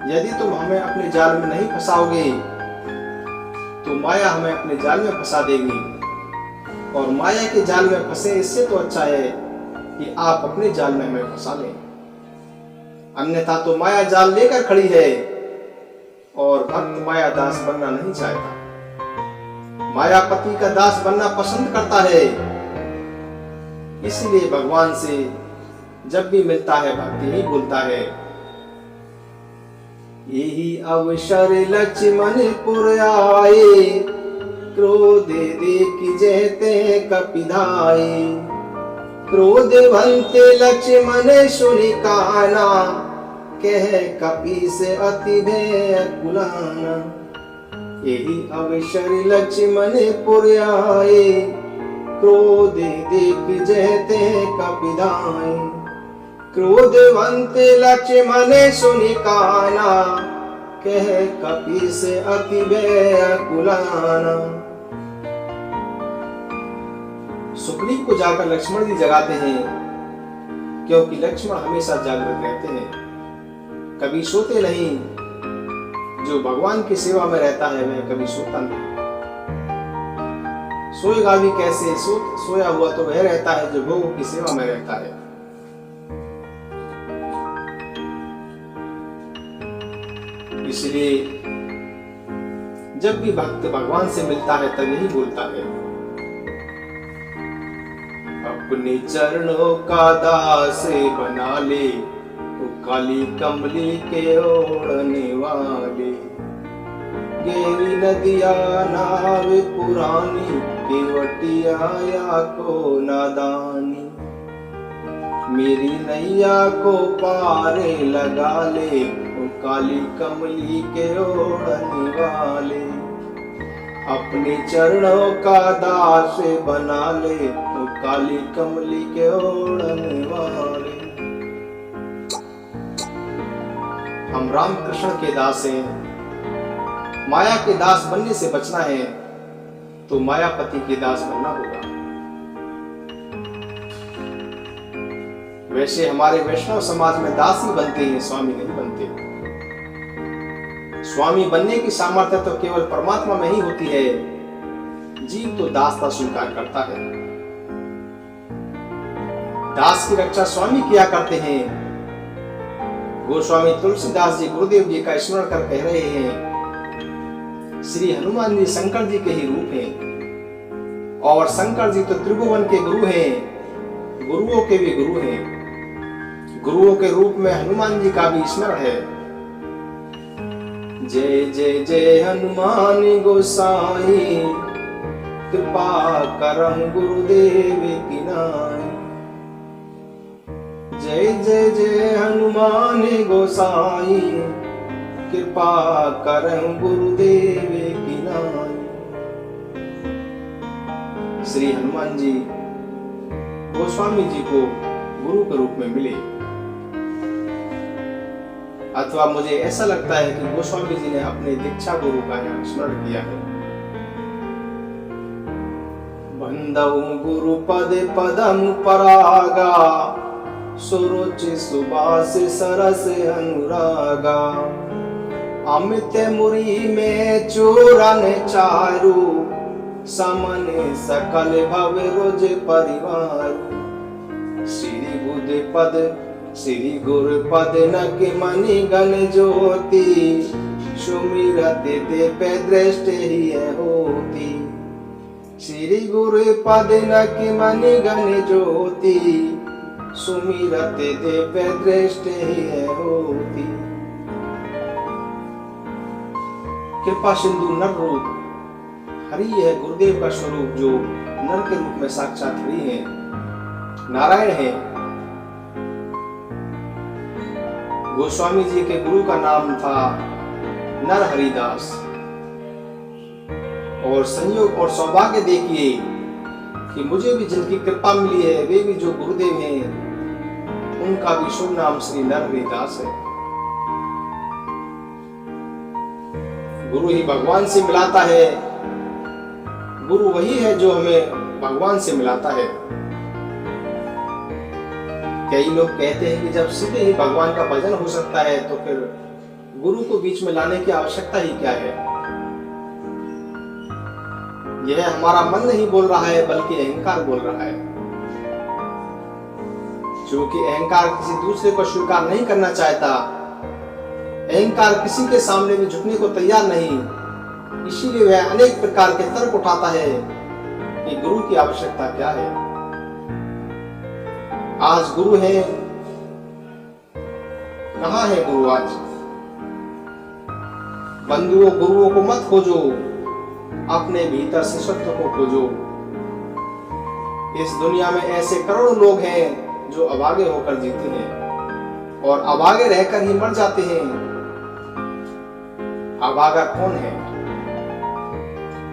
यदि तुम हमें अपने जाल में नहीं फंसाओगे तो माया हमें अपने जाल में फंसा देगी, और माया के जाल में फंसे इससे तो अच्छा है कि आप अपने जाल में हमें फंसा लें। अन्यथा तो माया जाल लेकर खड़ी है, और भक्त माया दास बनना नहीं चाहता, मायापति का दास बनना पसंद करता है। इसलिए भगवान से जब भी मिलता है भक्त यही बोलता है, यही अवसर लक्ष्मणपुर आए, क्रोध देखि जेते कपिधाए। क्रोधवन्ते लक्ष्मण सुनि काना, कह कपि से अति भय कुलाना। यही अवसर लक्ष्मणपुर आए, क्रोध देखि जेते कपिधाए। क्रोधवन्ते लक्ष्मण सुनि काना, कह कपि से अति भय कुलाना। सुग्रीव को जाकर लक्ष्मण जी जगाते हैं, क्योंकि लक्ष्मण हमेशा जागृत रहते हैं, कभी सोते नहीं। जो भगवान की सेवा में रहता है वह कभी सोता नहीं। सोएगा भी कैसे? सोया हुआ तो वह रहता है जो भोगों की सेवा में रहता है। इसलिए जब भी भक्त भगवान से मिलता है तब यही बोलता है, अपने चरणों का दास बना ले, तो काली कमली के ओढ़ने वाले। गहरी नदिया नाव पुरानी, केवटिया या को नादानी। मेरी नैया को पारे लगा ले, काली कमली के ओढ़ने वाले। अपने चरणों का दास बना ले, तो काली कमली के ओढ़ने वाले। हम राम कृष्ण के दास हैं। माया के दास बनने से बचना है तो मायापति के दास बनना होगा। वैसे हमारे वैष्णव समाज में दास ही बनते हैं, स्वामी नहीं बनते। स्वामी बनने की सामर्थ्य तो केवल परमात्मा में ही होती है, जीव तो दासता स्वीकार करता है। दास की रक्षा स्वामी किया करते हैं। गोस्वामी तुलसीदास जी गुरुदेव जी का स्मरण कर कह रहे हैं, श्री हनुमान जी शंकर जी के ही रूप हैं, और शंकर जी तो त्रिभुवन के गुरु हैं, गुरुओं के भी गुरु हैं। गुरुओं के रूप में हनुमान जी का भी स्मरण है। जय जय जय हनुमान गोसाई, कृपा करम गुरुदेव की नाई। जय जय जय हनुमान गोसाई, कृपा करम गुरुदेव की नाई। श्री हनुमान जी गोस्वामी जी को गुरु के रूप में मिले, अथवा मुझे ऐसा लगता है कि गोस्वामी जी ने अपने दीक्षा गुरु का यहाँ स्मरण किया है। बंदौ गुरु पद पदम परागा, सुरुचि सुबास सरस अनुरागा। अमित मुरी में चूरन चारु, समन सकल भव रोज परिवार। श्री बुध पद श्री गुरु पद नक मणि गण ज्योति, सुमिरत देव दृष्ट ही होती। श्री गुरु पद नक मणि गण ज्योति, सुमिरत देव दृष्ट ही होती। कृपा सिंधु नर रूप हरि है गुरुदेव का स्वरूप, जो नर के रूप में साक्षात हरि है, नारायण है। गोस्वामी जी के गुरु का नाम था नर हरिदास। और संयोग और सौभाग्य देखिए कि मुझे भी जिनकी कृपा मिली है, वे भी जो गुरुदेव हैं, उनका भी शुभ नाम श्री नर हरिदास है। गुरु ही भगवान से मिलाता है, गुरु वही है जो हमें भगवान से मिलाता है। कई लोग कहते हैं कि जब सीधे ही भगवान का भजन हो सकता है तो फिर गुरु को बीच में लाने की आवश्यकता ही क्या है। यह हमारा मन नहीं बोल रहा है, बल्कि अहंकार बोल रहा है। क्योंकि अहंकार किसी दूसरे को स्वीकार नहीं करना चाहता, अहंकार किसी के सामने भी झुकने को तैयार नहीं, इसीलिए वह अनेक प्रकार के तर्क उठाता है कि गुरु की आवश्यकता क्या है। आज गुरु है, कहां है गुरु आज? बंधुओं गुरुओं को मत खोजो, अपने भीतर शिष्यत्व को खोजो। इस दुनिया में ऐसे करोड़ों लोग हैं जो अभागे होकर जीते हैं और अभागे रहकर ही मर जाते हैं। अभागा कौन है?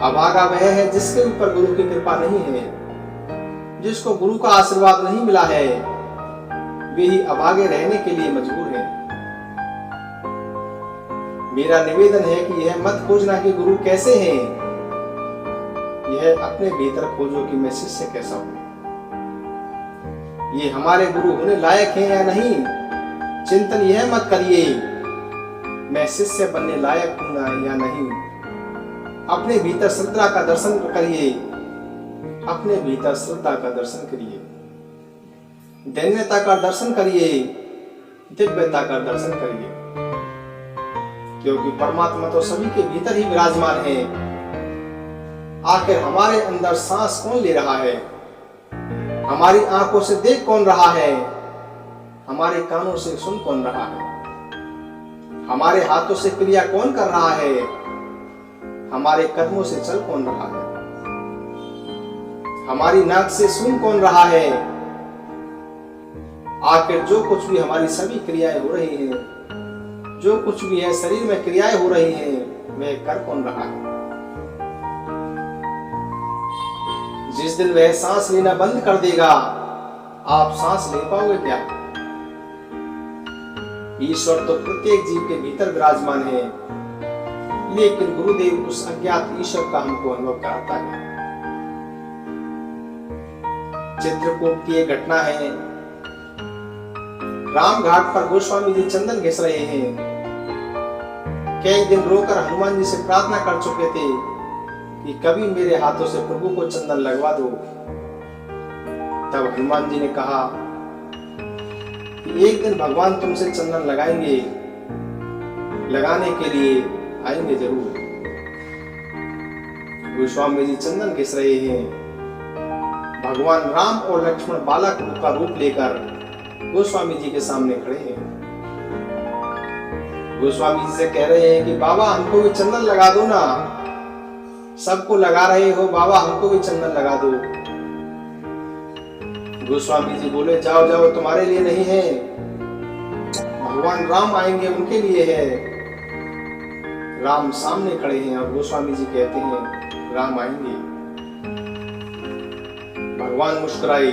अभागा वह है जिसके ऊपर गुरु की कृपा नहीं है, जिसको गुरु का आशीर्वाद नहीं मिला है, वे ही अभागे रहने के लिए मजबूर हैं। मेरा निवेदन है कि यह मत खोजना कि गुरु कैसे हैं, यह अपने भीतर खोजो कि मैं शिष्य कैसा हूं। ये हमारे गुरु होने लायक हैं या नहीं, चिंतन यह मत करिए मैं शिष्य बनने लायक हूं या नहीं। अपने भीतर श्रद्धा का दर्शन करिए, अपने भीतर श्रद्धा का दर्शन करिए, दैन्यता का दर्शन करिए, दिव्यता का दर्शन करिए। क्योंकि परमात्मा तो सभी के भीतर ही विराजमान है। आखिर हमारे अंदर सांस कौन ले रहा है? हमारी आंखों से देख कौन रहा है? हमारे कानों से सुन कौन रहा है? हमारे हाथों से क्रिया कौन कर रहा है? हमारे कदमों से चल कौन रहा है? हमारी नाक से सुन कौन रहा है? आखिर जो कुछ भी हमारी सभी क्रियाएं हो रही हैं, जो कुछ भी है शरीर में क्रियाएं हो रही हैं, वह कर कौन रहा है? जिस दिन वह सांस लेना बंद कर देगा, आप सांस ले पाओगे क्या? ईश्वर तो प्रत्येक जीव के भीतर विराजमान है, लेकिन गुरुदेव उस अज्ञात ईश्वर का हमको अनुभव कराता है। चित्रकूट की एक घटना है। राम घाट पर गोस्वामी जी चंदन घिस रहे हैं। कई दिन रोकर हनुमान जी से प्रार्थना कर चुके थे कि कभी मेरे हाथों से प्रभु को चंदन लगवा दो। तब हनुमान जी ने कहा कि एक दिन भगवान तुमसे चंदन लगाएंगे, लगाने के लिए आएंगे जरूर। गोस्वामी जी चंदन घिस रहे हैं। भगवान राम और लक्ष्मण बालक का रूप लेकर गोस्वामी जी के सामने खड़े हैं। गोस्वामी जी से कह रहे हैं कि बाबा हमको भी चंदन लगा दो ना। सबको लगा रहे हो बाबा, हमको भी चंदन लगा दो। गोस्वामी जी बोले जाओ जाओ, तुम्हारे लिए नहीं है, भगवान राम आएंगे उनके लिए है। राम सामने खड़े हैं और गोस्वामी जी कहते हैं राम आएंगे। भगवान मुस्कुराए।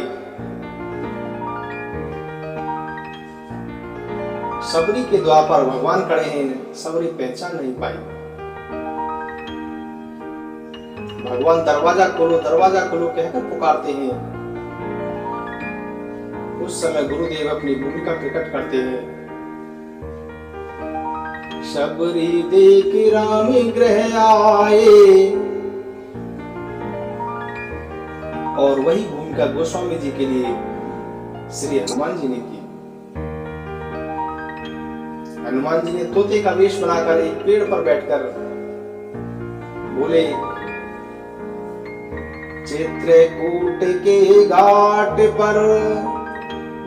सबरी के द्वार पर भगवान खड़े हैं, सबरी पहचान नहीं पाई। भगवान दरवाजा खोलो कहकर पुकारते हैं। उस समय गुरुदेव अपनी भूमिका प्रकट करते हैं। सबरी देख राम गृह आए, और वही भूमिका गोस्वामी जी के लिए श्री हनुमान जी ने की। हनुमान जी ने तोते का वेश बनाकर एक पेड़ पर बैठकर बोले, चित्रकूट के घाट पर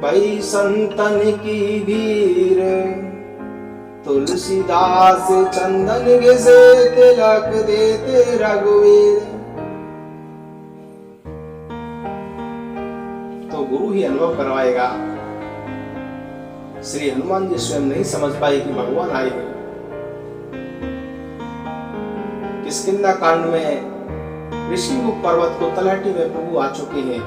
भई संतन की भीड़, तुलसीदास चंदन घिसे तिलक देते रघुवीर। तो गुरु ही अनुभव करवाएगा। श्री हनुमान जी स्वयं नहीं समझ पाए कि भगवान आए हैं। किष्किंधा कांड में ऋषिमुख पर्वत को तलहटी में प्रभु आ चुके हैं।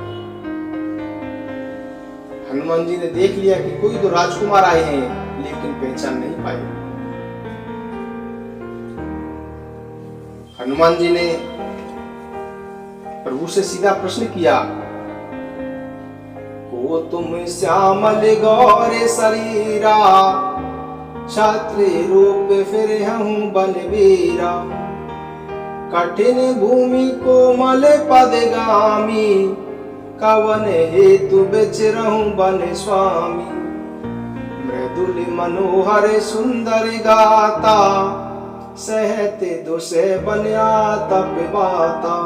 हनुमान जी ने देख लिया कि कोई तो राजकुमार आए हैं, लेकिन पहचान नहीं पाए। हनुमान जी ने प्रभु से सीधा प्रश्न किया, को तुम श्यामल गौर शरीरा, क्षत्रिय रूप फिर हूँ बलवीरा, कठिन भूमि कोमल पदगामी, कवन हेतु बिचरहूं बन स्वामी। मृदुल मनोहर सुंदर गाता, सहते दुसे बन्या तप बाता,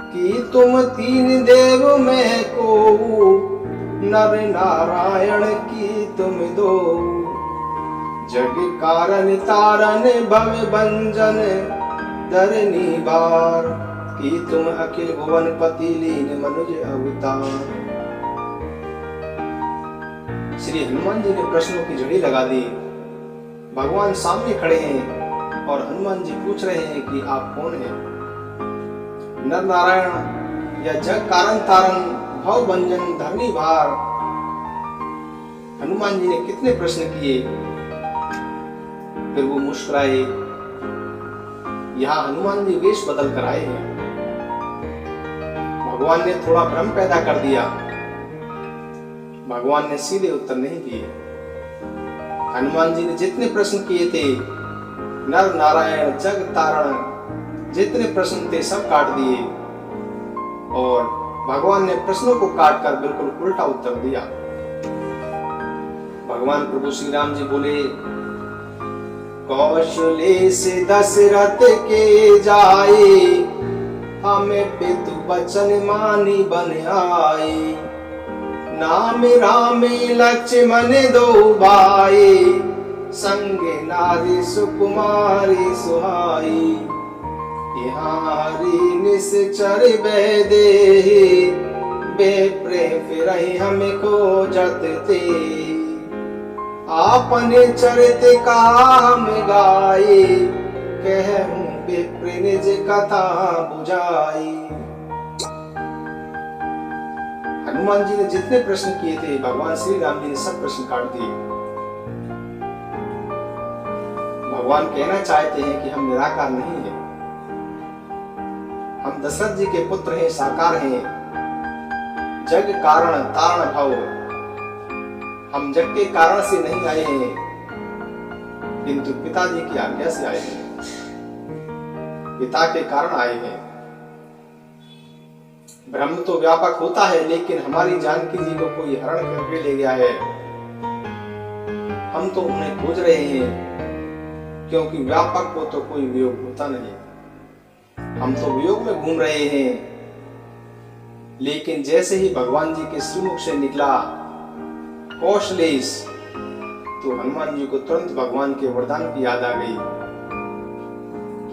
कि तुम तीन देव में को, नर नारायण की तुम दो, जग कारण तारन भव भंजन, धरनी बार, कि तुम अखिल भुवन पति लीन मनुज अवतार। श्री हनुमान जी ने प्रश्नों की झड़ी लगा दी। भगवान सामने खड़े हैं और हनुमान जी पूछ रहे हैं कि आप कौन हैं? नर नारायण या जग कारण तारण भव भंजन धरनी भार। हनुमान जी ने कितने प्रश्न किए, फिर वो मुस्कुराए। यहाँ हनुमान जी वेश बदल कर आए हैं। भगवान ने थोड़ा भ्रम पैदा कर दिया। भगवान ने सीधे उत्तर नहीं दिए। हनुमान जी ने जितने प्रश्न किए थे, नर नारायण जग तारण जितने प्रश्न थे सब काट दिए, और भगवान ने प्रश्नों को काटकर बिल्कुल उल्टा उत्तर दिया। भगवान प्रभु श्री राम जी बोले, कौशले से दशरथ के जाए, हमें पितु बचन मानी बन आए, नाम राम लक्ष्मण दो भाई, संगे नारी सुकुमारी सुहाई, यहाँ हरि निश्चर बेदे, बेप्रेम फिरहि हमें खोजत थे, आपने चरित काम गाए, कहूँ विप्र निज कथा बुझाई। हनुमान जी ने जितने प्रश्न किए थे, भगवान श्री राम जी ने सब प्रश्न काट दिए। भगवान कहना चाहते हैं कि हम निराकार नहीं हैं, हम दशरथ जी के पुत्र हैं, साकार हैं, जग कारण तारण भव। हम जग के कारण से नहीं आए हैं, किंतु पिताजी की आज्ञा से आए हैं, पिता के कारण आए हैं। ब्रह्म तो व्यापक होता है, लेकिन हमारी जानकी जी को कोई हरण करके ले गया है। हम तो उन्हें खोज रहे हैं, क्योंकि व्यापक को तो कोई वियोग होता नहीं। हम तो वियोग में घूम रहे हैं, लेकिन जैसे ही भगवान जी के श्रीमुख से निकला कौशलेश, तो हनुमान जी को तुरंत भगवान के वरदान की याद आ गई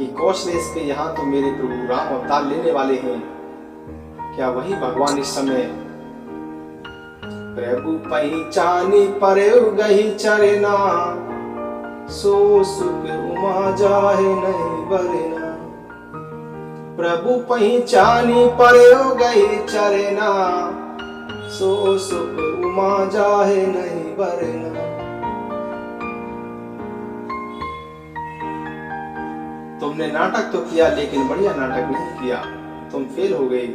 कि कौशलेश के यहाँ तो मेरे प्रभु राम अवतार लेने वाले हैं। क्या वही भगवान इस समय प्रभु पहचानी परयु गही चरना, सो सुख उमा जाहे नहीं बरना। प्रभु पहचानी परयु गही चरना, सो सुख उमा जाहे नहीं बरना। तुमने नाटक तो किया लेकिन बढ़िया नाटक नहीं किया, तुम फेल हो गए।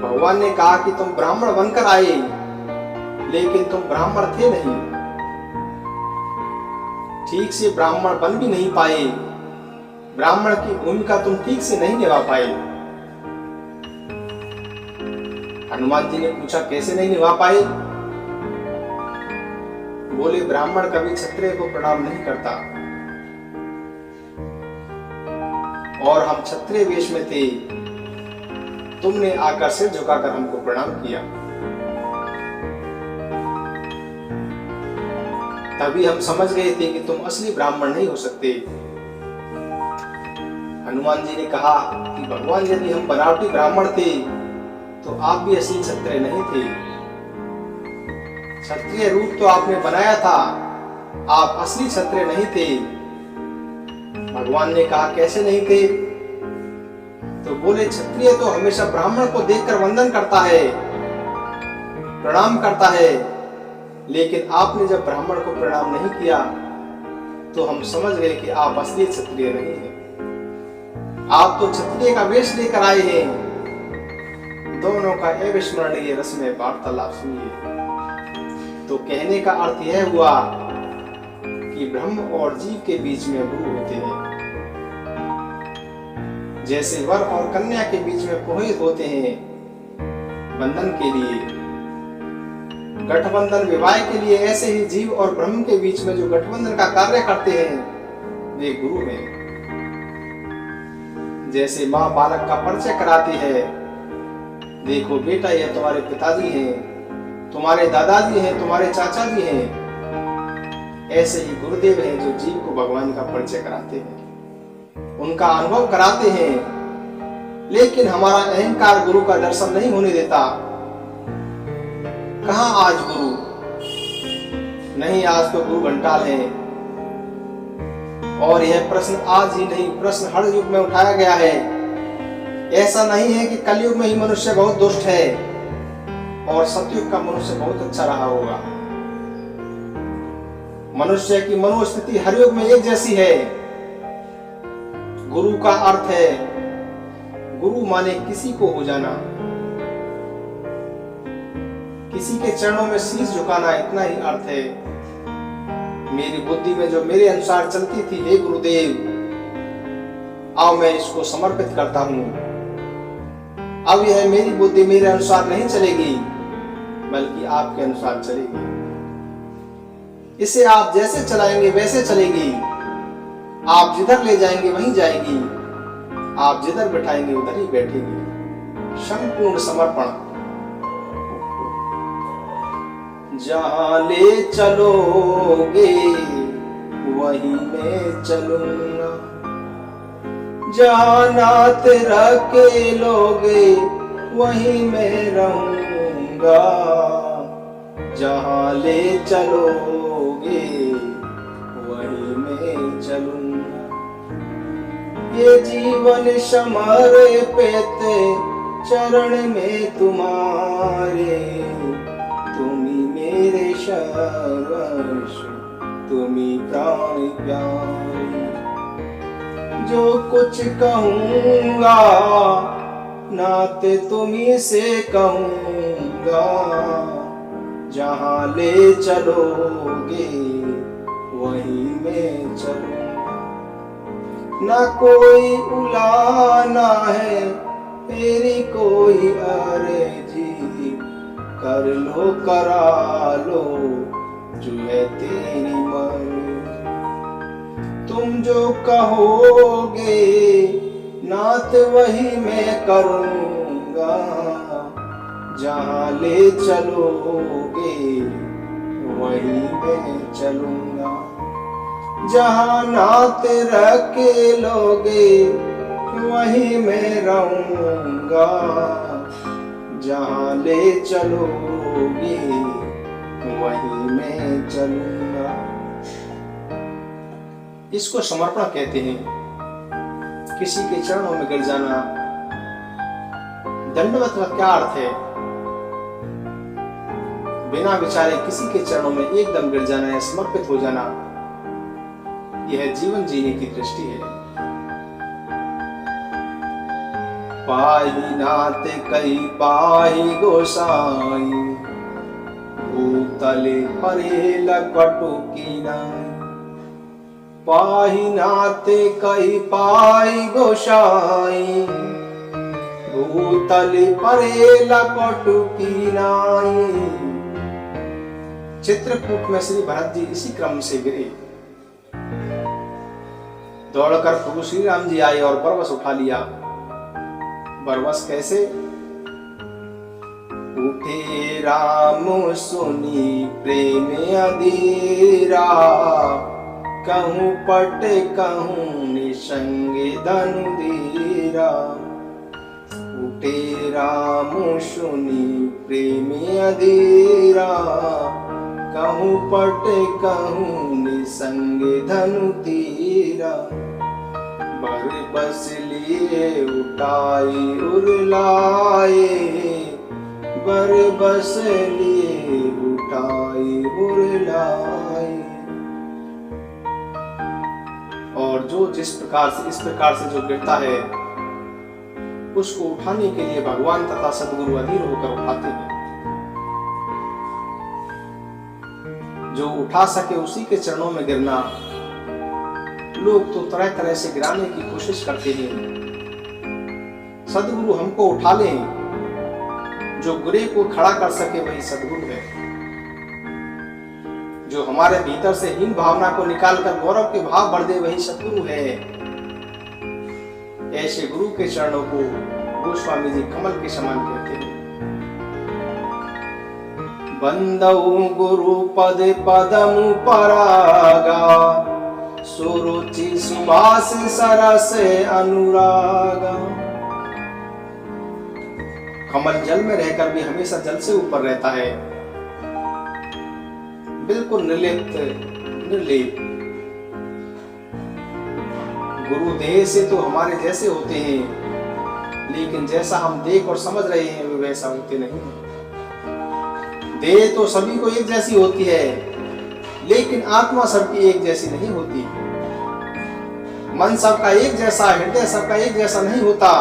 भगवान ने कहा कि तुम ब्राह्मण बनकर आए, लेकिन तुम ब्राह्मण थे नहीं, ठीक से ब्राह्मण बन भी नहीं पाए। ब्राह्मण की भूमिका तुम ठीक से नहीं निभा पाए। हनुमान जी ने पूछा कैसे नहीं निभा पाए? बोले ब्राह्मण कभी क्षत्रिय को प्रणाम नहीं करता, और हम क्षत्रिय वेश में थे, तुमने आकर सिर झुकाकर हमको प्रणाम किया, तभी हम समझ गए थे कि तुम असली ब्राह्मण नहीं हो सकते। हनुमान जी ने कहा कि भगवान यदि हम बनावटी ब्राह्मण थे तो आप भी असली क्षत्रिय नहीं थे। क्षत्रिय रूप तो आपने बनाया था, आप असली क्षत्रिय नहीं थे। भगवान ने कहा कैसे नहीं थे? तो बोले क्षत्रिय तो हमेशा ब्राह्मण को देखकर वंदन करता है, प्रणाम करता है, लेकिन आपने जब ब्राह्मण को प्रणाम नहीं किया तो हम समझ गए कि आप असली क्षत्रिय नहीं हैं। आप तो क्षत्रिय का वेश लेकर आए हैं। दोनों का अविस्मरणीय रसमय वार्तालाप सुनिए। तो कहने का अर्थ यह हुआ कि ब्रह्म और जीव के बीच में गुरु होते हैं, जैसे वर और कन्या के बीच में पुरोहित होते हैं बंधन के लिए, गठबंधन विवाह के लिए, ऐसे ही जीव और ब्रह्म के बीच में जो गठबंधन का कार्य करते हैं वे गुरु हैं। जैसे माँ बालक का परिचय कराती है, देखो बेटा ये तुम्हारे पिताजी हैं, तुम्हारे दादाजी हैं, तुम्हारे चाचा जी हैं, ऐसे ही गुरुदेव हैं जो जीव को भगवान का परिचय कराते हैं, उनका अनुभव कराते हैं। लेकिन हमारा अहंकार गुरु का दर्शन नहीं होने देता। कहाँ आज गुरु? नहीं, आज तो गुरु घंटाल है। और यह प्रश्न आज ही नहीं, प्रश्न हर युग में उठाया गया है। ऐसा नहीं है कि कलयुग में ही मनुष्य बहुत दुष्ट है और सतयुग का मनुष्य बहुत अच्छा रहा होगा। मनुष्य की मनोस्थिति हर युग में एक जैसी है। गुरु का अर्थ है, गुरु माने किसी को हो जाना, किसी के चरणों में शीश झुकाना, इतना ही अर्थ है। मेरी बुद्धि में जो मेरे अनुसार चलती थी, हे गुरुदेव अब मैं इसको समर्पित करता हूं। अब यह मेरी बुद्धि मेरे अनुसार नहीं चलेगी, बल्कि आपके अनुसार चलेगी। इसे आप जैसे चलाएंगे वैसे चलेगी। आप जिधर ले जाएंगे वहीं जाएगी, आप जिधर बैठाएंगे उधर ही बैठेगी। संपूर्ण समर्पण। जहां ले चलोगे वहीं मैं चलूंगा, जहां नाथ रखे लोगे वहीं मैं रहूंगा। जहां ले चलोगे वहीं मैं चलूंगा। ये जीवन समर्पित चरण में तुम्हारे, तुम्ही मेरे सर्वस्व, तुम्ही प्राण प्यारे। जो कुछ कहूँगा नाथ तुम्ही से कहूँगा। जहाँ ले चलोगे वहीं मैं चलूँगा। न कोई उलाना है मेरी कोई अर्जी, कर लो करा लो जो है तेरी मर्जी। तुम जो कहोगे नाथ वही मैं करूँगा। जहाँ ले चलोगे वहीं मैं चलूँगा। जहाँ नात रखे लोगे वहीं मैं रहूंगा, जहाँ ले चलोगे वहीं मैं चलूंगा। इसको समर्पण कहते हैं, किसी के चरणों में गिर जाना। दंडवत का क्या अर्थ है? बिना विचारे किसी के चरणों में एकदम गिर जाना है, समर्पित हो जाना। यह जीवन जीने की दृष्टि है। पाही नाथ कही पाही गोसाई, भूतले परे लकटु की नाई। पाही नाथ कही पाही गोसाई, भूतले परे लकटु की नाई। चित्रकूट में श्री भरत जी इसी क्रम से गिरे। दौड़कर प्रभु श्री राम जी आए और बरबस उठा लिया। बरबस कैसे? उठे राम सुनी प्रेम अधीरा, कहूँ पट कहूँ निसंग धनु धीरा। उठे राम सुनी प्रेम अधीरा, कहूँ पट कहूँ निसंग धनु धीरा। बरबस लिए उठाई उरलाए, बरबस लिए उठाई उरलाए। और जो जिस प्रकार से इस प्रकार से जो गिरता है उसको उठाने के लिए भगवान तथा सद्गुरु अधीर होकर उठाते हैं। जो उठा सके उसी के चरणों में गिरना। लोग तो तरह तरह से गिराने की कोशिश करते हैं। सद्गुरु हमको उठा लें, जो गिरे को खड़ा कर सके वही सद्गुरु है। जो हमारे भीतर से हीन भावना को निकालकर गौरव के भाव भर दे वही सद्गुरु है। ऐसे गुरु के चरणों को गोस्वामी जी कमल के समान कहते हैं। बंदऊ गुरु पद पदमु परागा, सुरुचि सुबास सरस अनुरागा। कमल जल में रहकर भी हमेशा जल से ऊपर रहता है, बिल्कुल निर्लिप्त निर्लेप। गुरु देह से तो हमारे जैसे होते हैं, लेकिन जैसा हम देख और समझ रहे हैं वे वैसा होते नहीं। देह तो सभी को एक जैसी होती है, लेकिन आत्मा सबकी एक जैसी नहीं होती। मन सबका एक जैसा, हृदय सबका एक जैसा नहीं होता।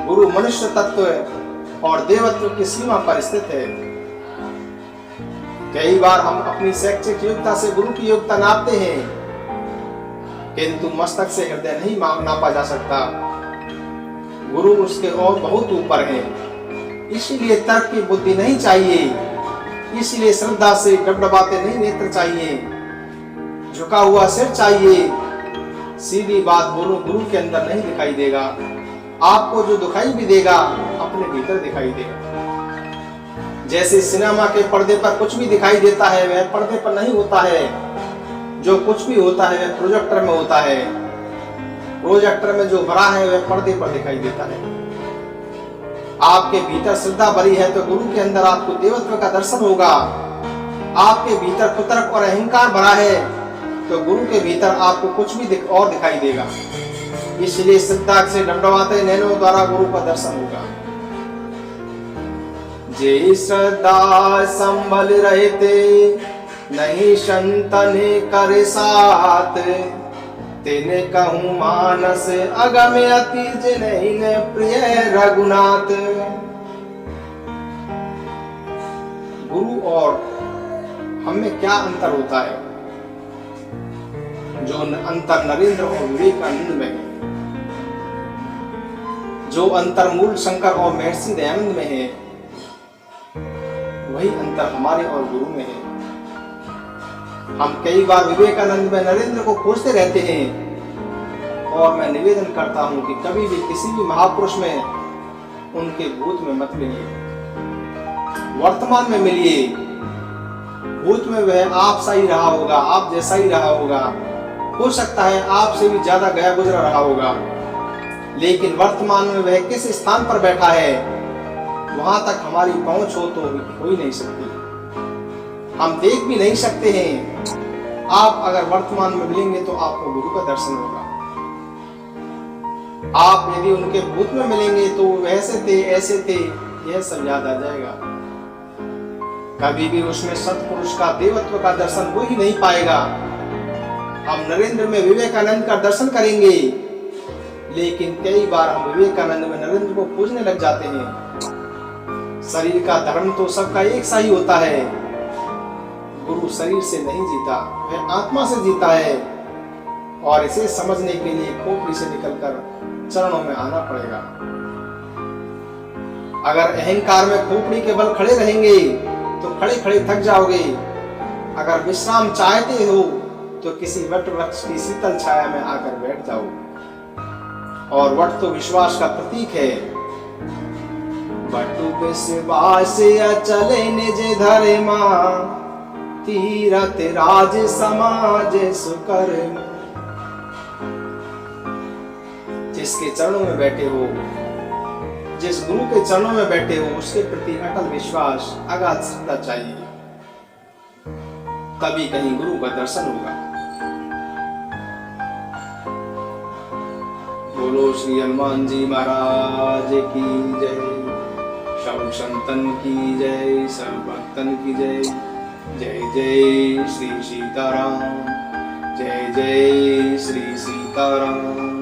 गुरु मनुष्य तत्व और देवत्व की सीमा पर स्थित है। कई बार हम अपनी शैक्षिक योग्यता से गुरु की योग्यता नापते हैं, किंतु मस्तक से हृदय नहीं नापा जा सकता। गुरु उसके और बहुत ऊपर है। इसीलिए तर्क की बुद्धि नहीं चाहिए, इसलिए श्रद्धा से डबडबाते नहीं नेत्र चाहिए, झुका हुआ सिर चाहिए। सीधी बात बोलो, गुरु के अंदर नहीं दिखाई देगा। आपको जो दिखाई भी देगा अपने भीतर दिखाई देगा। जैसे सिनेमा के पर्दे पर कुछ भी दिखाई देता है वह पर्दे पर नहीं होता है। जो कुछ भी होता है वह प्रोजेक्टर में होता है। प्रोजेक्टर में जो भरा है वह पर्दे पर दिखाई देता है। आपके भीतर श्रद्धा भरी है तो गुरु के अंदर आपको देवत्व का दर्शन होगा। आपके भीतर कुतर्क और अहंकार भरा है तो गुरु के भीतर आपको कुछ भी और दिखाई देगा। इसलिए श्रद्धा से डमडमाते नैनों द्वारा गुरु का दर्शन होगा। जे श्रद्धा संभल रहते नहीं संतन कर साथ, तेने कहूँ मानस अगम अति जिन्हें प्रिय रघुनाथ। गुरु और हम में क्या अंतर होता है? जो अंतर नरेंद्र और विवेकानंद में है, जो अंतर मूल शंकर और महर्षि दयानंद में है, वही अंतर हमारे और गुरु में है। हम कई बार विवेकानंद में नरेंद्र को खोजते रहते हैं, और मैं निवेदन करता हूं कि कभी भी किसी भी महापुरुष में उनके भूत में मत मिलिए, वर्तमान में मिलिए। भूत में वह आप सा ही रहा होगा, आप जैसा ही रहा होगा, हो सकता है आपसे भी ज्यादा गया गुजरा रहा होगा, लेकिन वर्तमान में वह किस स्थान पर बैठा है वहां तक हमारी पहुंच हो ही नहीं सकती, हम देख भी नहीं सकते हैं। आप अगर वर्तमान में मिलेंगे तो आपको गुरु का दर्शन होगा। आप यदि उनके भूत में मिलेंगे तो वैसे थे ऐसे थे यह सब याद आ जाएगा। कभी भी उसमें सत्पुरुष का देवत्व का दर्शन हो ही नहीं पाएगा। हम नरेंद्र में विवेकानंद का दर्शन करेंगे, लेकिन कई बार हम विवेकानंद में नरेंद्र को पूजने लग जाते हैं। शरीर का धर्म तो सबका एक सा ही होता है। गुरु शरीर से नहीं जीता, वह आत्मा से जीता है, और इसे समझने के लिए खोपड़ी से निकलकर चरणों में आना पड़ेगा। अगर अहंकार में खोपड़ी के बल खड़े रहेंगे तो खड़े खड़े थक जाओगे। अगर विश्राम चाहते हो तो किसी वट वृक्ष की शीतल छाया में आकर बैठ जाओ। और वट तो विश्वास का प्रतीक है। वट विश्वास चले निज धर्मा, तीरथ राज समाज सुकर्म। जिसके चरणों में बैठे हो, जिस गुरु के चरणों में बैठे हो, उसके प्रति अटल विश्वास, अगाध श्रद्धा चाहिए, तभी कहीं गुरु का दर्शन होगा। बोलो श्री हनुमान जी महाराज की जय, सब संतन की जय, सब भक्तन की जय। जय जय श्री सीताराम, जय जय श्री सीताराम।